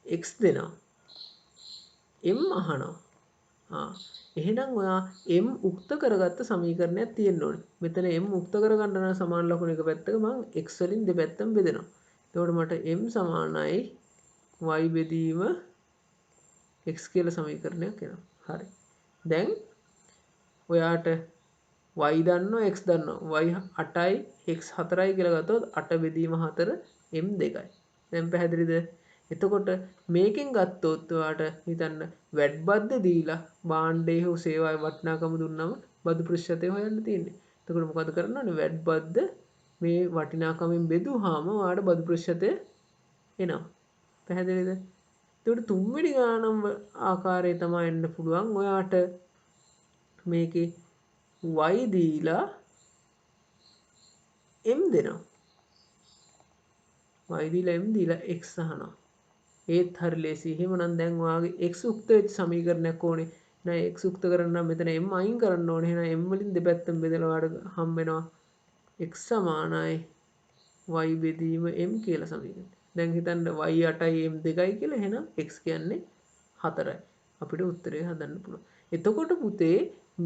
x දෙනවා. m අහනවා. එහෙනම් ඔයා m උක්ත කරගත්ත සමීකරණයක් තියෙන්න ඕනේ. මෙතන m උක්ත කරගන්න නම් සමාන ලකුණු එක පැත්තක මම x වලින් දෙපැත්තම බෙදෙනවා. එතකොට මට m සමානයි y බෙදීම x කියලා සමීකරණයක් එනවා. හරි. දැන් ඔයාට y දන්නවා x දන්නවා. y 8යි x 4යි කියලා ගත්තොත් 8 බෙදීම 4 m 2යි. දැන් පැහැදිලිද? එතකොට මේකෙන් ගත්තොත් ඔයාට හිතන්න වැඩිබද්ද දීලා භාණ්ඩයේ හෝ සේවාවේ වටිනාකම දුන්නම බදු ප්‍රතිශතය හොයන්න තියෙන්නේ. එතකොට මොකද කරන්න ඕනේ? වැඩිබද්ද මේ වටිනාකමෙන් බෙදුවාම ඔයාට බදු ප්‍රතිශතය එනවා. පැහැදිලිද? එතකොට තුන්වෙනි ගානම ආකාරය තමයි එන්න පුළුවන්. ඔයාට මේකේ y දීලා m දෙනවා. y දීලා m දීලා x අහනවා. ඒත් හරි ලේසි. එහෙමනම් දැන් ඔයාගේ x උක්ත වෙච්ච සමීකරණයක් ඕනේ. නෑ x උක්ත කරන්න නම් මෙතන m අයින් කරන්න ඕනේ. එහෙනම් m වලින් දෙපැත්තම බෙදලා ඔයාට හම්බ වෙනවා x සමානයි y බෙදීම m කියලා සමීකරණය. දැන් හිතන්න y 8යි m 2යි කියලා. එහෙනම් x කියන්නේ 4යි. අපිට උත්තරය හදන්න පුළුවන්. එතකොට පුතේ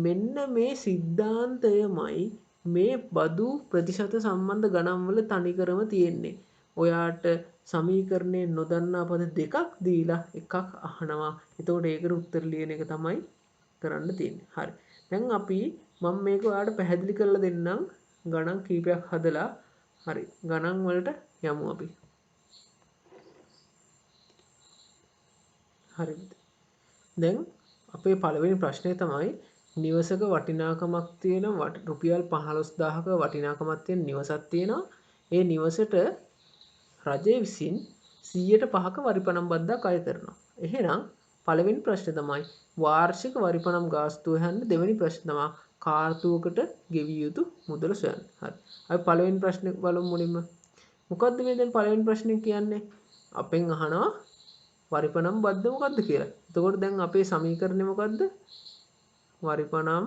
මෙන්න මේ සිද්ධාන්තයමයි මේ බදු ප්‍රතිශත සම්බන්ධ ගණන් වල තනිකරම තියෙන්නේ. ඔයාට සමීකරණේ නොදන්නා පද දෙකක් දීලා එකක් අහනවා. එතකොට ඒකට උත්තර ලියන එක තමයි කරන්න තියෙන්නේ. හරි. දැන් අපි මම මේක ඔයාලට පැහැදිලි කරලා දෙන්නම් ගණන් කීපයක් හදලා. හරි. ගණන් වලට යමු අපි. හරි. දැන් අපේ පළවෙනි ප්‍රශ්නේ තමයි නිවසක වටිනාකමක් තියෙන රුපියල් 15000ක වටිනාකමක් තියෙන නිවසක් තියෙනවා. ඒ නිවසට රජය විසින් 100%ක වරිපණම් බද්දක් අය කරනවා. එහෙනම් පළවෙනි ප්‍රශ්නේ තමයි වාර්ෂික වරිපණම් ගාස්තුව හොයන්න. දෙවෙනි ප්‍රශ්නේ තමයි කාර්තුවකට ගෙවිය යුතු මුදල සොයන්න. හරි. අපි පළවෙනි ප්‍රශ්නේ බලමු මුලින්ම. මොකද්ද මේ දැන් පළවෙනි ප්‍රශ්නේ කියන්නේ? අපෙන් අහනවා වරිපණම් බද්ද මොකද්ද කියලා. එතකොට දැන් අපේ සමීකරණය මොකද්ද? වරිපණම්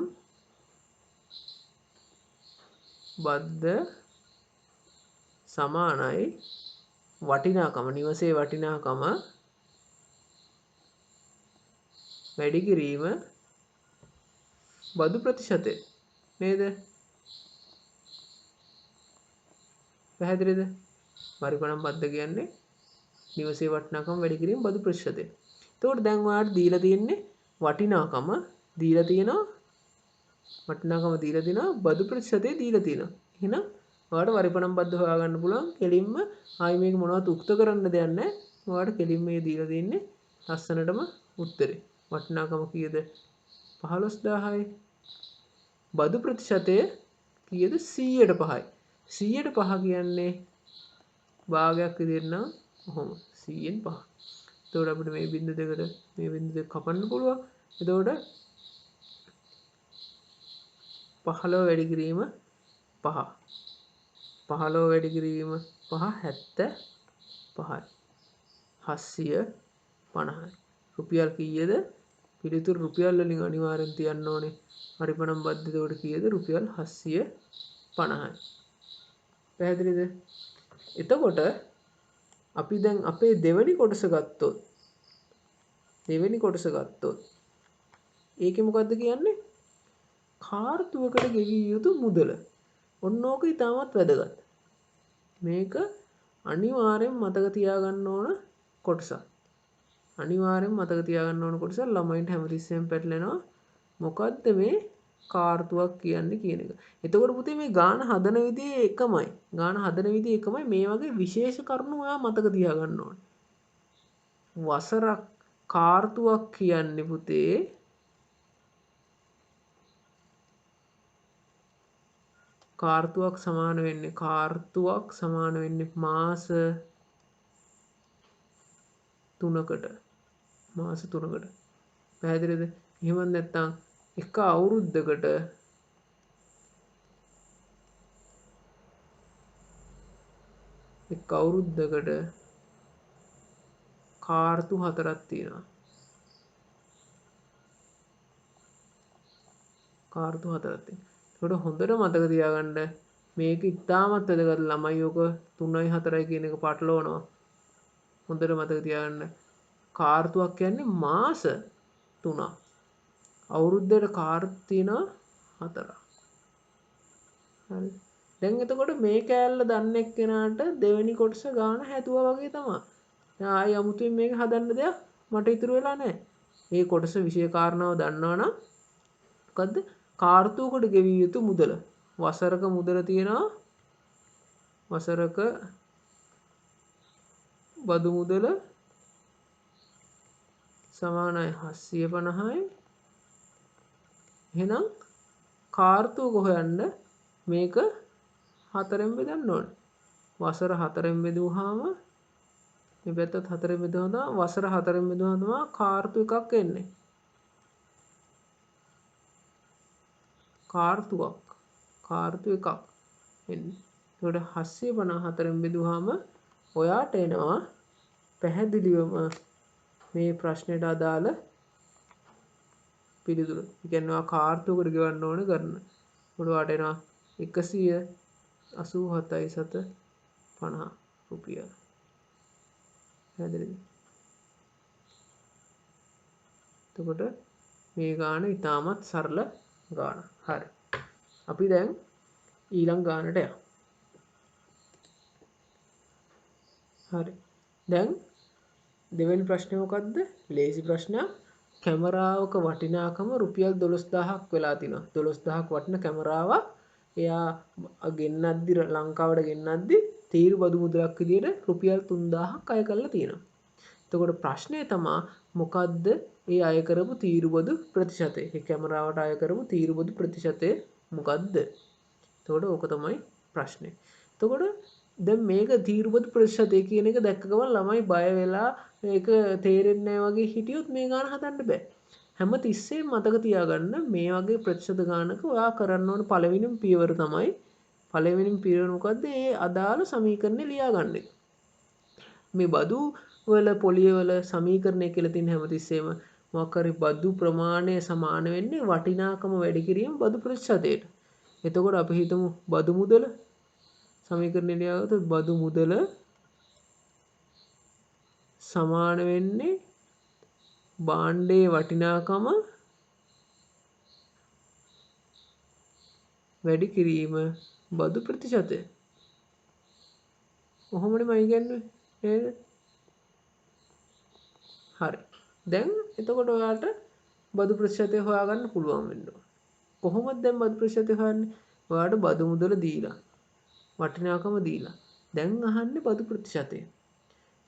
බද්ද සමානයි වටිනාකම, නිවසේ වටිනාකම වැඩි කිරීම බදු ප්‍රතිශතය නේද? පැහැදිලිද? වරිපණම් බද්ද කියන්නේ නිවසේ වටිනාකම වැඩි කිරීම බදු ප්‍රතිශතය. එතකොට දැන් ඔයාලට දීලා තියෙන්නේ වටිනාකම දීලා තියෙනවා. වටිනාකම දීලා තියෙනවා, බදු ප්‍රතිශතය දීලා තියෙනවා. එහෙනම් ඔයාලට වරිපණම් බද්ද හොයාගන්න පුළුවන්. කෙලින්ම ආයි මේක මොනවද උක්ත කරන්න දෙයක් නැහැ. ඔයාලට කෙලින්ම මේ දීලා තියෙන්නේ ලස්සනටම උත්තරේ. වටිනාකම කීයද? 15000යි. බදු ප්‍රතිශතය කීයද? 100ට 5යි. 100ට 5 කියන්නේ භාගයක් විදිහට නම් ඔහොම 100න් 5. එතකොට අපිට මේ බිංදු දෙකට මේ බිංදු දෙක කපන්න පුළුවන්. එතකොට 15 වැඩි කිරීම 5. 15 වැඩි කිරීම 5 75යි. 750යි. රුපියල් කීයද? පිළිතුරු රුපියල් වලින් අනිවාර්යෙන් තියන්න ඕනේ. වරිපණම් බද්ද එතකොට කීයද? රුපියල් 750යි. පැහැදිලිද? එතකොට අපි දැන් අපේ දෙවෙනි කොටස ගත්තොත් ඒකේ මොකද්ද කියන්නේ? කාර්තුවකට ගෙවිය යුතු මුදල. ඔන්න ඕක ඉතාමත් වැදගත්. මේක අනිවාර්යෙන් මතක තියාගන්න ඕන කොටසක්. අනිවාර්යෙන් මතක තියාගන්න ඕන කොටසක්. ළමයින්ට හැමතිස්සෙම පැටලෙනවා. මොකද්ද මේ කාර්තුවක් කියන්නේ කියන එක. එතකොට පුතේ මේ ගාන හදන විදිය එකමයි. මේ වගේ විශේෂ කරුණු ඔයා මතක තියාගන්න ඕනේ. වසරක් කාර්තුවක් කියන්නේ පුතේ කාර්තුවක් සමාන වෙන්නේ මාස 3කට. පැහැදිලිද? එහෙම නැත්නම් එක අවුරුද්දකට කාර්තු 4ක් තියෙනවා. ඒකට හොඳට මතක තියාගන්න මේක ඉතාමත් වැදගත්. ළමයි ඔක 3යි 4යි කියන එක පටලවනවා. හොඳට මතක තියාගන්න. කාර්තුවක් කියන්නේ මාස 3ක්. අවුරුද්දට කාර්තු තියෙනවා 4ක්. හරි. දැන් එතකොට මේ කෑල්ල දන්න එක්කෙනාට දෙවෙනි කොටස ගාන හැදුවා වගේ තමයි. දැන් ආයෙ අමුතුවෙන් මේක හදන්න දෙයක් මට ඉතුරු වෙලා නැහැ. මේ කොටස විෂය කාරණාව දන්නවනම් මොකද්ද? කාර්තුවකට ගෙවිය යුතු මුදල. වසරක මුදල තියෙනවා. වසරක බදු මුදල සමානයි 750යි. එහෙනම් කාර්තුවක හොයන්න මේක 4ෙන් බෙදන්න ඕනේ. වසර 4ෙන් බෙදුවාම මේ පැත්තත් 4ෙන් බෙදුවා වසර 4ෙන් බෙදුවාම තමයි කාර්තු එකක් එන්නේ. කාර්තු එකක් එන්නේ. ඒකට 754ෙන් බෙදුවාම ඔයාට එනවා පැහැදිලිවම මේ ප්‍රශ්නෙට අදාළ පිළිතුර. ඒ කියන්නේ ඔයා කාර්තුවකට ගෙවන්න ඕන කරන. ඔයාට එනවා 187,750 රුපියල්. පැහැදිලිද? එතකොට මේ ගාන ඉතාමත් සරල ගානක්. හරි. අපි දැන් ඊළඟ ගානට යමු. හරි. දැන් දෙවෙනි ප්‍රශ්නේ මොකද්ද? ලේසි ප්‍රශ්නයක්. කැමරාවක වටිනාකම රුපියල් 12000ක් වෙලා තිනවා. 12000ක් වටින කැමරාවක් එයා ගෙන්නද්දි ලංකාවට ගෙන්නද්දි තීරු බදු මුදලක් විදියට රුපියල් 3000ක් අය කරලා තියෙනවා. එතකොට ප්‍රශ්නේ තමා මොකද්ද ඒ අය කරපු තීරු බදු ප්‍රතිශතය? ඒ කැමරාවට අය කරපු තීරු බදු ප්‍රතිශතය මොකද්ද? එතකොට ඕක තමයි ප්‍රශ්නේ. එතකොට දැන් මේක තීරු බදු ප්‍රතිශතය කියන එක දැක්ක ගමන් ළමයි බය වෙලා මේක තේරෙන්නේ නැහැ වගේ හිටියොත් මේ ගාන හදන්න බෑ. හැම තිස්සෙම මතක තියාගන්න මේ වගේ ප්‍රතිශත ගානක ඔයා කරන්න ඕන පළවෙනිම පියවර තමයි මොකද්ද? ඒ අදාළ සමීකරණය ලියා ගන්න එක. මේ බදු වල පොලියවල සමීකරණය කියලා තියෙන හැමතිස්සෙම මොකක් හරි බදු ප්‍රමාණය සමාන වෙන්නේ වටිනාකම වැඩි කිරීම බදු ප්‍රතිශතයට. එතකොට අපි හිතමු බදු මුදල සමීකරණය ලියාගත්තොත් බදු මුදල සමාන වෙන්නේ භාණ්ඩයේ වටිනාකම වැඩි කිරීම බදු ප්‍රතිශතය. කොහොමද මම කියන්නේ නේද? හරි. දැන් එතකොට ඔයාලට බදු ප්‍රතිශතය හොයාගන්න පුළුවන් වෙනවා. කොහොමද දැන් බදු ප්‍රතිශතය හොයන්නේ? ඔයාලට බදු මුදල දීලා වටිනාකම දීලා දැන් අහන්නේ බදු ප්‍රතිශතය.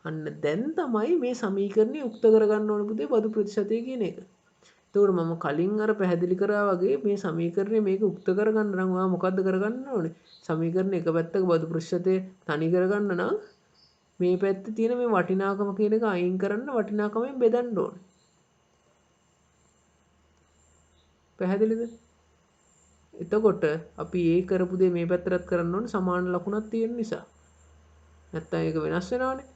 අන්න දැන් තමයි මේ සමීකරණය යුක්ත කරගන්න ඕන පුතේ බදු ප්‍රතිශතය කියන එක. එතකොට මම කලින් අර පැහැදිලි කරා වගේ මේ සමීකරණය මේක යුක්ත කරගන්න නම් ඔයා මොකද්ද කරගන්න ඕනේ? සමීකරණය එක පැත්තක බදු ප්‍රතිශතය තනි කරගන්න නම් මේ පැත්තේ තියෙන මේ වටිනාකම කියන එක අයින් කරන්න වටිනාකමෙන් බෙදන්න ඕනේ. පැහැදිලිද? එතකොට අපි ඒ කරපු දේ මේ පැත්තටත් කරන්න ඕනේ සමාන ලකුණක් තියෙන නිසා. නැත්තම් ඒක වෙනස් වෙනවනේ.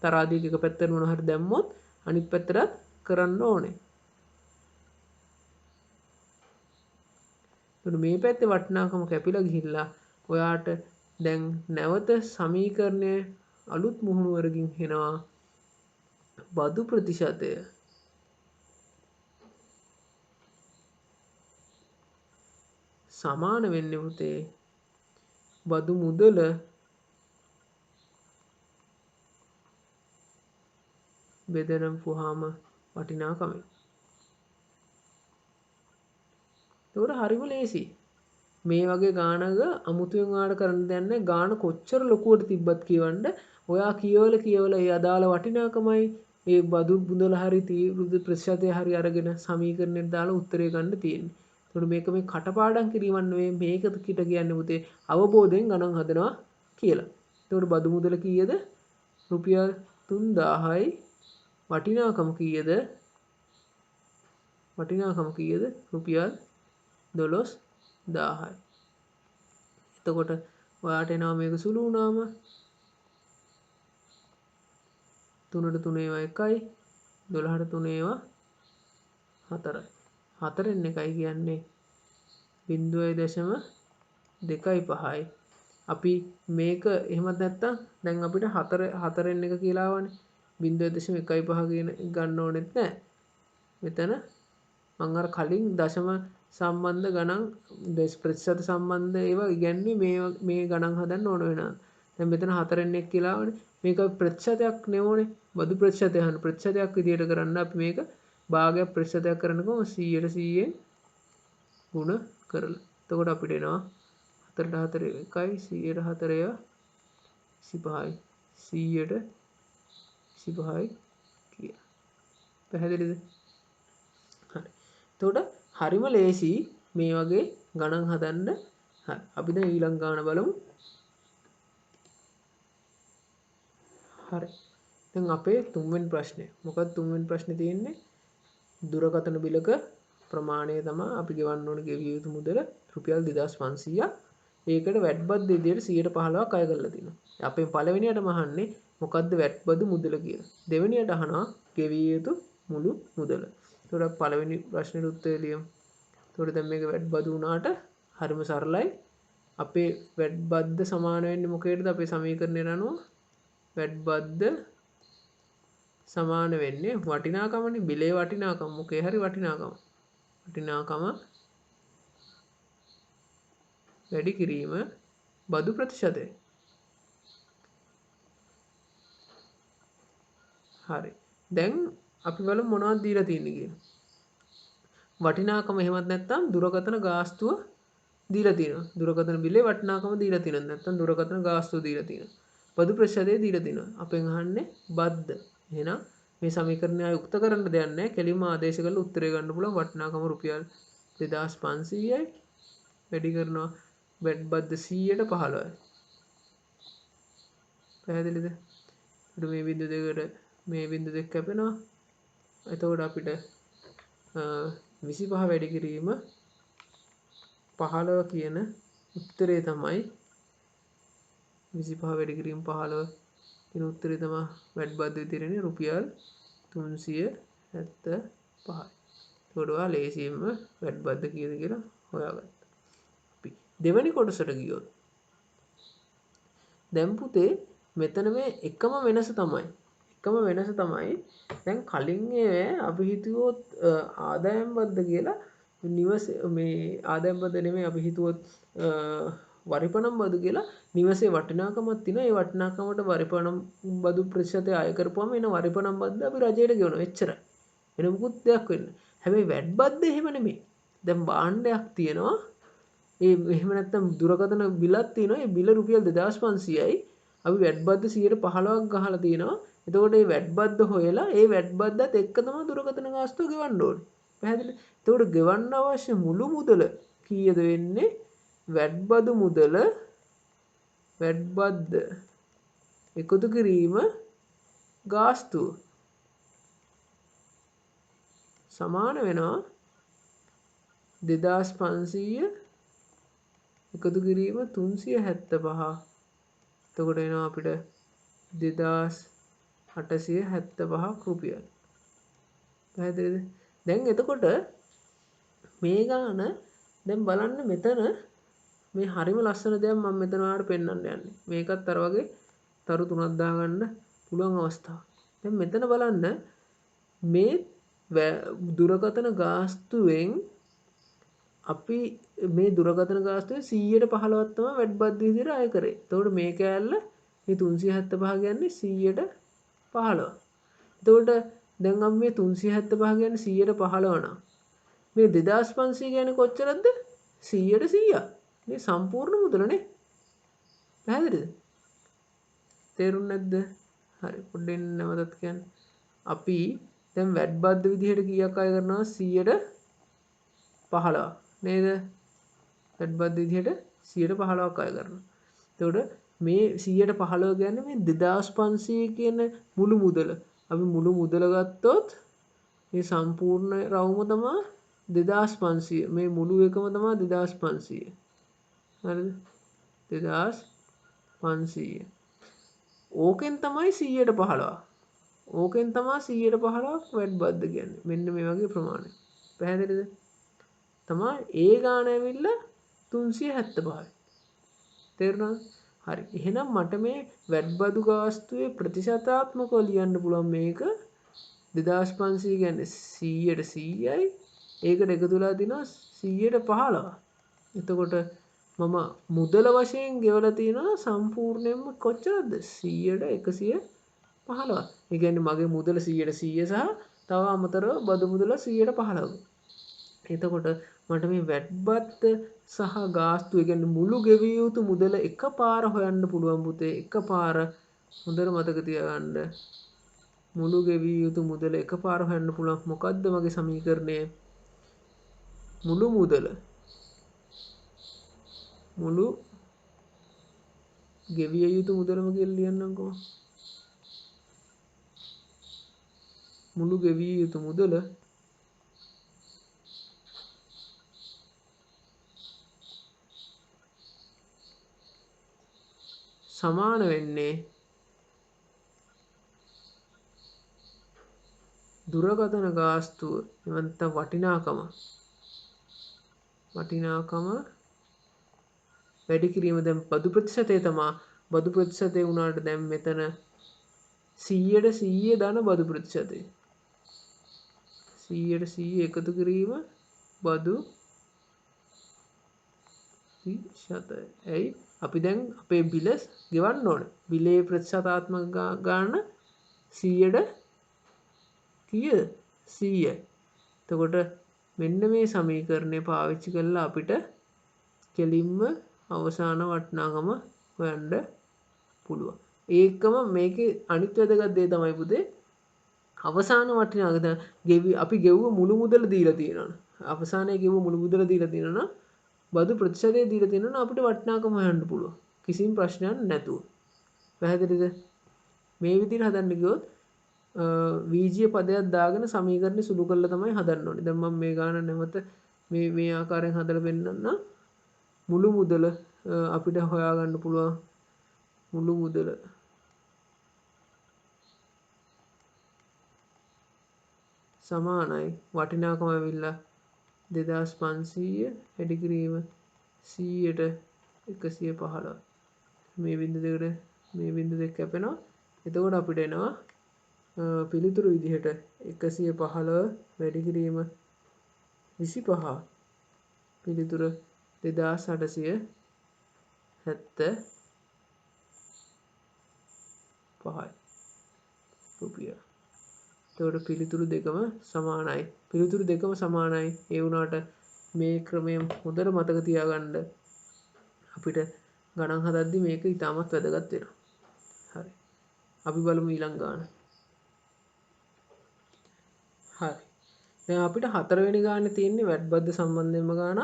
තරාදියක එක පැත්තට මොන හරි දැම්මොත් අනිත් පැත්තටත් කරන්න ඕනේ. එතකොට මේ පැත්තේ වටිනාකම කැපිලා ගිහිල්ලා ඔයාට දැන් නැවත සමීකරණය අලුත් මුහුණුවරකින් හෙනවා බදු ප්‍රතිශතය සමාන වෙන්නේ පුතේ බදු මුදල බෙදනම් පුහාම වටිනාකමෙන්. එතකොට හරිම ලේසි. මේ වගේ ගානක අමුතුවෙන් ඔයාලට කරන්න දෙයක් නැහැ. ගාන කොච්චර ලොකුවට තිබ්බත් කියවන්න ඔයා කියවල ඒ අදාළ වටිනාකමයි ඒ බදු මුදල හරි තීව්‍ර ප්‍රතිශතය හරි අරගෙන සමීකරණයට දාලා උත්තරේ ගන්න තියෙන්නේ. එතකොට මේක මේ කටපාඩම් කිරීමක් නෙවෙයි මේක කිට කියන්නේ පුතේ අවබෝධයෙන් ගණන් හදනවා කියලා. එතකොට බදු මුදල කීයද? රුපියල් 3000යි වටිනාකම කීයද? රුපියල් 12000යි. එතකොට ඔයාට එනවා මේක සුළු වුණාම 3ට 3 ඒවා 1යි 12ට 3 ඒවා 4යි. 4න් 1යි කියන්නේ 0.25යි. අපි මේක එහෙමත් නැත්තම් දැන් අපිට 4න් 1 කියලා ආවනේ 0.15 කියන ගන්න ඕනෙත් නැහැ. මෙතන මම අර කලින් දශම සම්බන්ධ ගණන් ප්‍රතිශත සම්බන්ධ ඒවා ඉගැන්වුවේ මේ ගණන් හදන්න ඕන වෙනවා. දැන් මෙතන 4න් 1 කියලා ආවනේ. මේක ප්‍රතිශතයක් නෙවෝනේ. බදු ප්‍රතිශතය අහන ප්‍රතිශතයක් විදියට කරන්න අපි මේක භාගයක් ප්‍රතිශතයක් කරනකොම 100ට 100ෙන් ගුණ කරලා. එතකොට අපිට එනවා 4ට 4 1යි 100ට 4 ඒවා 25යි 100ට 25යි කියලා. පැහැදිලිද? හරි. එතකොට හරිම ලේසි මේ වගේ ගණන් හදන්න. හරි. අපි දැන් ඊළඟ ගාන බලමු. හරි. දැන් අපේ තුන්වෙනි ප්‍රශ්නේ. මොකක්ද තුන්වෙනි ප්‍රශ්නේ තියෙන්නේ? දුරකථන බිලක ප්‍රමාණය තමයි අපි ගෙවන්න ඕන ගෙවිය යුතු මුදල රුපියල් 2500ක්. ඒකට වැට් බද්ද විදියට 115ක් අය කරලා තිනවා. අපේ පළවෙනියටම අහන්නේ මොකද්ද වැට් බදු මුදල කියලා. දෙවෙනියට අහනවා ගෙවිය යුතු මුළු මුදල. එතකොට පළවෙනි ප්‍රශ්නෙට උත්තරය ලියමු. එතකොට දැන් මේක වැට් බදු වුණාට හරිම සරලයි. අපේ වැට් බද්ද සමාන වෙන්නේ මොකේද? අපේ සමීකරණයට අනුව වැට් බද්ද සමාන වෙන්නේ වටිනාකමනේ. බිලේ වටිනාකම මොකේ හරි වටිනාකම වැඩි කිරීම බදු ප්‍රතිශතය. හරි. දැන් අපි බලමු මොනවද දීලා තියෙන්නේ කියලා. වටිනාකම එහෙමත් නැත්නම් දුරකථන ගාස්තුව දීලා තියෙනවා. දුරකථන බිලේ වටිනාකම දීලා තියෙනවා. නැත්නම් දුරකථන ගාස්තුව දීලා තියෙනවා. බදු ප්‍රතිශතය දීලා තියෙනවා. අපෙන් අහන්නේ බද්ද. එහෙනම් මේ සමීකරණය යුක්ත කරන්න දෙයක් නැහැ. කෙලින්ම ආදේශ කරලා උත්තරේ ගන්න පුළුවන්. වටිනාකම රුපියල් 2500යි වැඩි කරනවා වැට් බද්ද 100ට 15යි. පැහැදිලිද? ඊට මේ බිංදු දෙකට මේ බිංදු දෙක කැපෙනවා. එතකොට අපිට 25 වැඩි කිරීම 15 කියන උත්තරේ තමයි 25 වැඩි කිරීම 15 කියන උත්තරේ තමයි වැට් බද්ද විදිහටනේ රුපියල් 375යි. එතකොට ඔයා ලේසියෙන්ම වැට් බද්ද කීයද කියලා හොයාගත්තා. අපි දෙවෙනි කොටසට ගියොත් දැන් පුතේ මෙතන මේ එකම වෙනස තමයි දැන් කලින් අපි හිතුවොත් ආදායම් බද්ද කියලා නිවස මේ ආදායම් බද්ද නෙමෙයි අපි හිතුවොත් වරිපණම් බදු කියලා නිවසේ වටිනාකමක් තියෙනවා. ඒ වටිනාකමට වරිපණම් බදු ප්‍රතිශතය අය කරපුවම එන වරිපණම් බද්ද අපි රජයට ගෙවනවා. එච්චරයි. වෙන මොකුත් දෙයක් වෙන්නේ. හැබැයි වැට් බද්ද එහෙම නෙමෙයි. දැන් භාණ්ඩයක් තියෙනවා. එහෙම නැත්නම් දුරකථන බිලක් තියෙනවා. ඒ බිල රුපියල් 2500යි. අපි වැට් බද්ද 115ක් ගහලා තියෙනවා. එතකොට මේ වැට් බද්ද හොයලා ඒ වැට් බද්දත් එක්ක තමයි දුරකථන ගාස්තුව ගෙවන්න ඕනේ. පැහැදිලි? එතකොට ගෙවන්න අවශ්‍ය මුළු මුදල කීයද වෙන්නේ? වැට් බදු මුදල වැට් බද්ද එකතු කිරීම ගාස්තුව සමාන වෙනවා 2500 එකතු කිරීම 375. එතකොට එනවා අපිට 2875ක් රුපියල්. පැහැදිලිද? දැන් එතකොට මේ ගාන දැන් බලන්න මෙතන මේ හරිම ලස්සන දෙයක් මම මෙතන ඔයාලට පෙන්වන්න යන්නේ. මේකත් අර වගේ තරු 3ක් දාගන්න පුළුවන් අවස්ථාවක්. දැන් මෙතන බලන්න මේ දුරකථන ගාස්තුවෙන් අපි මේ දුරකථන ගාස්තුවේ 100%ක් තමයි වැඩ් බද්ද විදිහට අය කරේ. එතකොට මේ කෑල්ල මේ 375 කියන්නේ 100%. එතකොට දැන් අපි මේ 375 කියන්නේ 100%. නම් මේ 2500 කියන්නේ කොච්චරද? 100%. මේ සම්පූර්ණ මුදලනේ. පැහැදිලිද? තේරුන්නේ නැද්ද? හරි පොඩ්ඩෙන් නැවතත් කියන්න. අපි දැන් වැඩ් බද්ද විදිහට කීයක් අය කරනවා? 100%. නේද? වැඩ් බද්ද විදිහට 115ක් අය කරනවා. එතකොට මේ 115 කියන්නේ මේ 2500 කියන මුළු මුදල. අපි මුළු මුදල ගත්තොත් මේ සම්පූර්ණ රවුම තමයි 2500. මේ මුළු එකම තමයි 2500. හරිද? 2500. ඕකෙන් තමයි 115. ඕකෙන් තමයි 115ක් වැඩ් බද්ද කියන්නේ. මෙන්න මේ වගේ ප්‍රමාණයක්. පැහැදිලිද? තමයි ඒ ගාණ ඇවිල්ලා 375යි. තේරුණාද? හරි. එහෙනම් මට මේ වැඩ් බදු ගාස්තුවේ ප්‍රතිශතාත්මකව ලියන්න පුළුවන් මේක 2500 කියන්නේ 100ට 100යි. ඒකට එකතු වෙලා තිනවා 115. එතකොට මම මුදල වශයෙන් ගෙවලා තියෙනවා සම්පූර්ණයෙන්ම කොච්චරද? 100ට 115. ඒ කියන්නේ මගේ මුදල 100ට 100 සහ තව අමතරව බදු මුදල 115. එතකොට මට මේ වැඩ් බද්ද සහ ගාස්තු ඒ කියන්නේ මුළු ගෙවිය යුතු මුදල එකපාර හොයන්න පුළුවන් පුතේ. එකපාර හොඳට මතක තියාගන්න. මුළු ගෙවිය යුතු මුදල එකපාර හොයන්න පුළුවන්. මොකද්ද මගේ සමීකරණය? මුළු මුදල මුළු ගෙවිය යුතු මුදලම කියලා ලියන්නම්කෝ. මුළු ගෙවිය යුතු මුදල සමාන වෙන්නේ දුරකථන ගාස්තුව එවන්ත වටිනාකම වැඩි කිරීම. දැන් බදු ප්‍රතිශතය තමයි බදු ප්‍රතිශතය වුණාට දැන් මෙතන 100ට 100 දන බදු ප්‍රතිශතය 100ට 100 එකතු කිරීම බදු ප්‍රතිශතය. ඇයි අපි දැන් අපේ බිල ගෙවන්න ඕනේ. බිලේ ප්‍රතිශතාත්මක ගාන 100ට කීයද? 100යි. එතකොට මෙන්න මේ සමීකරණය පාවිච්චි කරලා අපිට කෙලින්ම අවසාන වටිනාකම හොයන්න පුළුවන්. ඒකම මේකේ අනිත් වැදගත් දේ තමයි පුතේ අවසාන වටිනාකම අපි ගෙවුව මුළු මුදල දීලා තියෙනවා. අවසානයේ ගෙවුව මුළු මුදල දීලා තියෙනවා. බදු ප්‍රතිශතය දීලා තියෙනවා අපිට වටිනාකම හොයන්න පුළුවන්. කිසිම ප්‍රශ්නයක් නැතුව. පැහැදිලිද? මේ විදිහට හදන්න ගියොත් වීජීය පදයක් දාගෙන සමීකරණය සුළු කරලා තමයි හදන්න ඕනේ. දැන් මම මේ ගාන නැවත මේ ආකාරයෙන් හදලා පෙන්නන්නම්. මුළු මුදල අපිට හොයාගන්න පුළුවන්. මුළු මුදල සමානයි වටිනාකම ඇවිල්ලා 2500 වැඩි කිරීම 100ට 115. මේ බිංදු දෙක කැපෙනවා. එතකොට අපිට එනවා පිළිතුරු විදිහට 115 වැඩි කිරීම 25 පිළිතුර 2875 රුපියල්. එතකොට පිළිතුරු දෙකම සමානයි. ඒ වුණාට මේ ක්‍රමය හොඳට මතක තියාගන්න අපිට ගණන් හදද්දි මේක ඉතාමත් වැදගත් වෙනවා. හරි. අපි බලමු ඊළඟ ගාන. හරි. දැන් අපිට හතරවෙනි ගානේ තියෙන්නේ වැඩ් බද්ද සම්බන්ධයෙන්ම ගාන.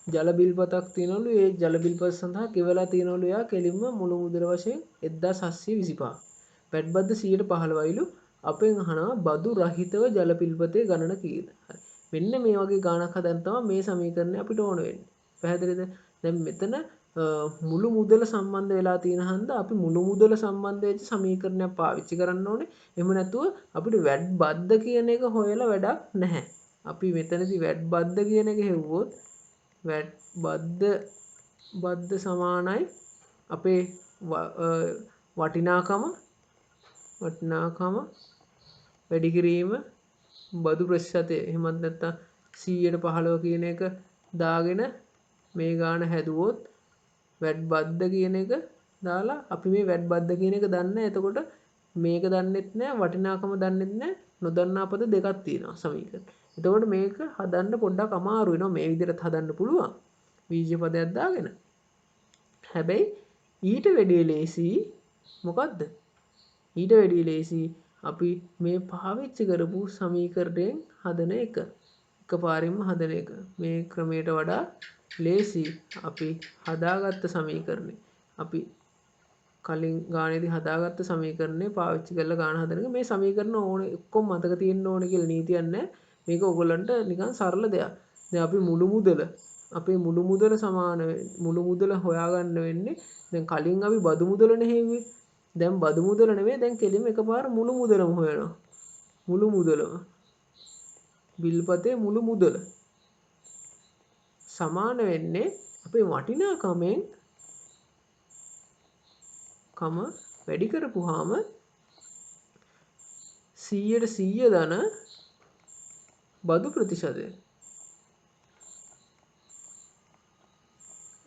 ජල බිල්පතක් තියෙනවලු. ඒ ජල බිල්පත සඳහා ගෙවලා තියෙනවලු යා කෙලින්ම මුළු මුදල වශයෙන් 1725. වැඩ් බද්ද 115යිලු. අපෙන් අහනවා බදු රහිතව ජල බිල්පතේ ගණන කීයද? හරි. මෙන්න මේ වගේ ගානක් හදන්න තමයි මේ සමීකරණය අපිට ඕන වෙන්නේ. පැහැදිලිද? දැන් මෙතන මුළු මුදල සම්බන්ධ වෙලා තියෙන හන්ද අපි මුළු මුදල සම්බන්ධ වෙච්ච සමීකරණයක් පාවිච්චි කරන්න ඕනේ. එහෙම නැතුව අපිට වැඩ් බද්ද කියන එක හොයලා වැඩක් නැහැ. අපි මෙතනදී වැඩ් බද්ද කියන එක හෙව්වොත් වැඩ් බද්ද බද්ධ සමානයි අපේ වටිනාකම වැඩි කිරීම බදු ප්‍රතිශතය. එහෙමත් නැත්නම් 100ට 15 කියන එක දාගෙන මේ ගාන හැදුවොත් වැඩ් බද්ධ කියන එක දාලා අපි මේ වැඩ් බද්ධ කියන එක දන්නේ නැහැ. එතකොට මේක දන්නෙත් නැහැ, වටිනාකම දන්නෙත් නැහැ. නොදන්නා පද දෙකක් තියෙනවා සමීකරණ. එතකොට මේක හදන්න පොඩ්ඩක් අමාරු වෙනවා. මේ විදිහට හදන්න පුළුවන් බීජ පදයක් දාගෙන. හැබැයි ඊට වැඩිය ලේසි මොකද්ද? ඊට වැඩිය ලේසි අපි මේ පාවිච්චි කරපු සමීකරණයෙන් හදන එක. එකපාරින්ම හදන එක. මේ ක්‍රමයට වඩා ලේසි අපි හදාගත්ත සමීකරණය. අපි කලින් ගානේදී හදාගත්ත සමීකරණය පාවිච්චි කරලා ගාන හදන එක. මේ සමීකරණ ඕනේ ඔක්කොම මතක තියෙන්න ඕනේ කියලා නීතියක් නැහැ. මේක ඔයගොල්ලන්ට නිකන් සරල දෙයක්. දැන් අපි මුළු මුදල අපේ මුළු මුදල සමාන මුළු මුදල හොයාගන්න වෙන්නේ. දැන් කලින් අපි බදු මුදලනේ හෙව්වේ. දැන් බදු මුදල නෙමෙයි, දැන් කෙලින්ම එකපාර මුළු මුදලම හොයනවා. මුළු මුදලම බිල්පතේ මුළු මුදල සමාන වෙන්නේ අපේ වටිනාකමෙන් කම වැඩි කරපුවාම 100ට 100 දන බදු ප්‍රතිශතය.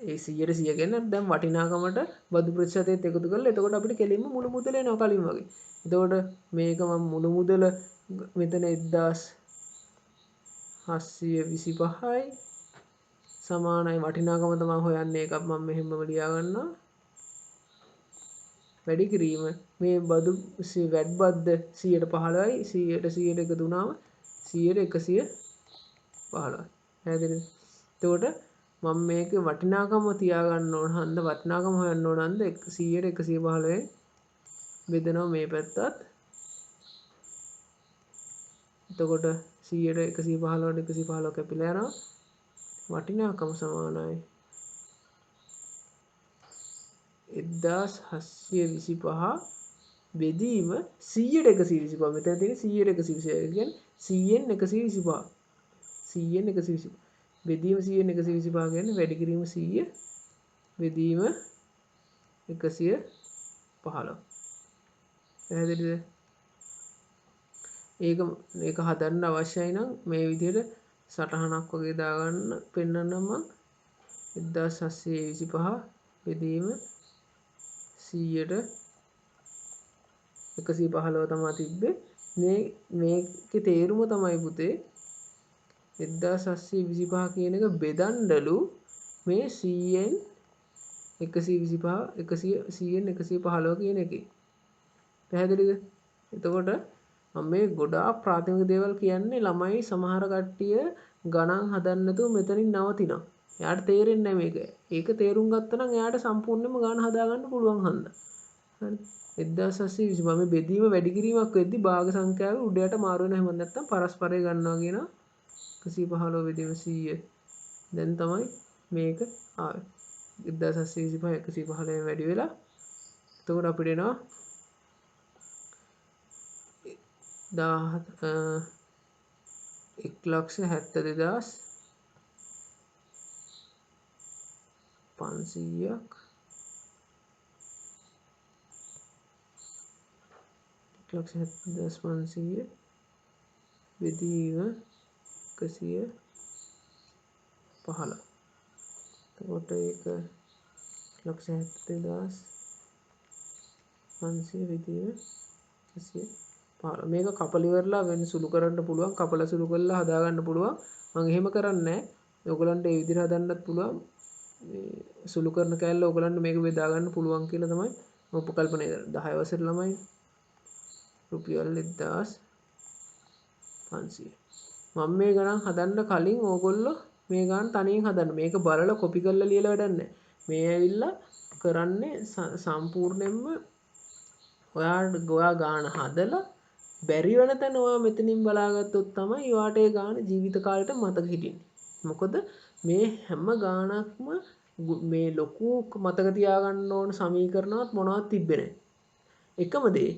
ඒ 100ට 100 කියන්නේ දැන් වටිනාකමට බදු ප්‍රතිශතයත් එකතු කරලා එතකොට අපිට කෙලින්ම මුළු මුදල එනවා කලින් වගේ. එතකොට මේක මම මුළු මුදල මෙතන 1725යි සමානයි වටිනාකම තමයි හොයන්නේ. එකක් මම මෙහෙම ලියා ගන්නවා. වැඩි කිරීම මේ බදු වැඩ් බද්ද 115යි 100ට 100 එකතු වුණාම 100ට 115. හැදෙන්නේ. එතකොට මම මේක වටිනාකම තියාගන්න ඕන හන්ද වටිනාකම හොයන්න ඕන හන්ද 100ට 115ෙන් බෙදනවා මේ පැත්තත්. එතකොට 100ට 115ට 115 කැපිලා යනවා. වටිනාකම සමානයි 1725 බෙදීම 100ට 125. මෙතන තියෙන්නේ 100ට 125. කියන්නේ 100න් 125. 100න් 125. බෙදීම 100න් 125 කියන්නේ වැඩි කිරීම 100 බෙදීම 115. පැහැදිලිද? ඒක හදන්න අවශ්‍යයි නම් මේ විදිහට සටහනක් වගේ දාගන්න පෙන්නන්නම් මම. 1725 බෙදීම 100ට 115 තමයි තිබ්බේ. මේකේ තේරුම තමයි පුතේ 1725 කියන එක බෙදන්නලු මේ 100න් 125 100න් 115 කියන එකේ. පැහැදිලිද? එතකොට මම මේ ගොඩාක් ප්‍රාථමික දේවල් කියන්නේ ළමයි සමහර කට්ටිය ගණන් හදන්න නැතුව මෙතනින් නවතිනවා. එයාට තේරෙන්නේ නැහැ මේක. ඒක තේරුම් ගත්තා නම් එයාට සම්පූර්ණයෙන්ම ගණන් හදාගන්න පුළුවන් හන්ද. හරි. 1725 මේ බෙදීම වැඩි කිරීමක් වෙද්දි භාග සංඛ්‍යාවේ උඩ යට මාරු වෙනවා. එහෙම නැත්නම් පරස්පරය ගන්නවා කියනවා. 115 බෙදීම 100. දැන් තමයි මේක ආවේ. 1725 115 වැඩි වෙලා. එතකොට අපිට එනවා 1,72,500ක් 1,72,500 බෙදීම 115. එතකොට ඒක 1,72,500 බෙදීම 115. මේක කපල ඉවරලා වෙන සුළු කරන්න පුළුවන්. කපලා සුළු කරලා හදා ගන්න පුළුවන්. මම එහෙම කරන්නේ නැහැ. ඔයගලන්ට ඒ විදිහට හදන්නත් පුළුවන්. මේ සුළු කරන කෑල්ල ඔයගලන්ට මේක බෙදා ගන්න පුළුවන් කියලා තමයි මම උපකල්පනය කරන්නේ. 10 වසර ළමයි රුපියල් 1,500. මම මේ ගණන් හදන්න කලින් ඕගොල්ලෝ මේ ගණන් තනියෙන් හදන්න. මේක බලලා කොපි කරලා ලියලා වැඩක් නැහැ. මේ ඇවිල්ලා කරන්නේ සම්පූර්ණයෙන්ම ඔයා ගාන හදලා බැරි වෙන තැන ඔයා මෙතනින් බලාගත්තොත් තමයි ඔයාට ඒ ගාන ජීවිත කාලෙට මතක හිටින්නේ. මොකද මේ හැම ගානක්ම මේ ලොකු මතක තියාගන්න ඕන සමීකරණවත් මොනවත් තිබ්බේ නැහැ. එකම දේ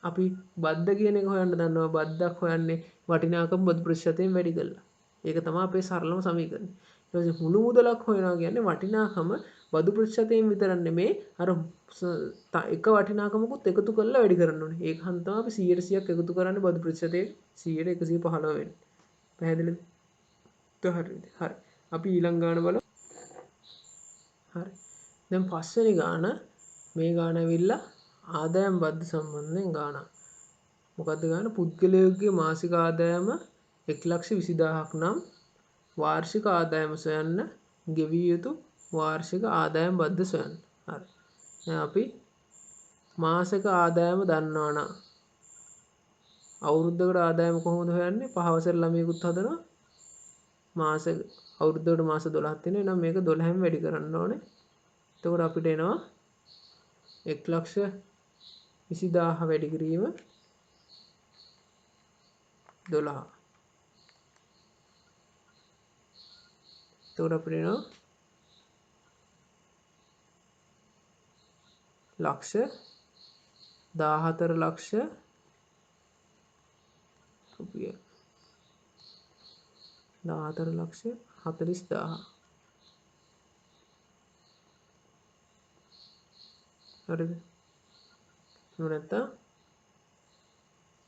අපි බද්ද කියන එක හොයන්න දන්නවා. බද්දක් හොයන්නේ වටිනාකම බදු ප්‍රතිශතයෙන් වැඩි කරලා. ඒක තමයි අපේ සරලම සමීකරණය. ඊට පස්සේ මුළු මුදලක් හොයනවා කියන්නේ වටිනාකම බදු ප්‍රතිශතයෙන් විතරක් නෙමේ අර එක වටිනාකමකුත් එකතු කරලා වැඩි කරන්න ඕනේ. ඒක හන්දම අපි 100%ක් එකතු කරන්නේ බදු ප්‍රතිශතයේ 100 115 වෙන්නේ. පැහැදිලිද? හරි. අපි ඊළඟ ගාන බලමු. හරි. දැන් පස්වෙනි ගාන මේ ගාන ඇවිල්ලා ආදායම් බද්ධ සම්බන්ධයෙන් ගාන. මොකද්ද ගාන? පුද්ගලයෙකුගේ මාසික ආදායම 1,20,000ක් නම් වාර්ෂික ආදායම සොයන්න ගෙවිය යුතු වාර්ෂික ආදායම් බද්ධ සොයන්න. හරි. දැන් අපි මාසික ආදායම දන්නවා නම් අවුරුද්දකට ආදායම කොහොමද හොයන්නේ? 5 වසර ළමයෙකුත් හදනවා. අවුරුද්දකට මාස 12ක් තියෙනවා. එහෙනම් මේක 12න් වැඩි කරන්න ඕනේ. එතකොට අපිට එනවා 1,20,000 වැඩි කිරීම 12. එතකොට අපිට එනවා ලක්ෂ 14 ලක්ෂ රුපියල් 14 ලක්ෂ 40,000. හරිද? නැත්නම්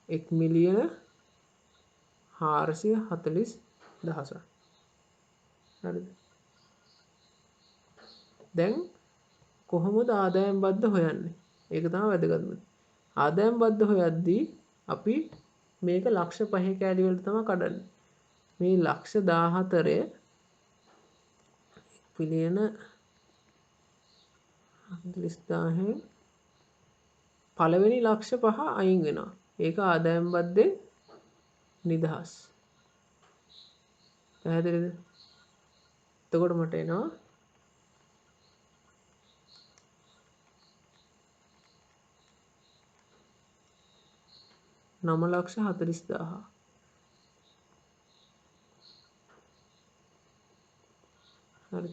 1,440,000. හරිද? දැන් කොහොමද ආදායම් බද්ධ හොයන්නේ? ඒක තමයි වැදගත්ම. ආදායම් බද්ධ හොයද්දී අපි මේක ලක්ෂ 5 කැලි වලට තමයි කඩන්නේ. මේ ලක්ෂ 14 පිළියන 40,000න් පළවෙනි ලක්ෂ 5 අයින් වෙනවා. ඒක ආදායම් බද්ධෙන් නිදහස්. පැහැදිලිද? එතකොට මට එනවා 9,40,000. හරි.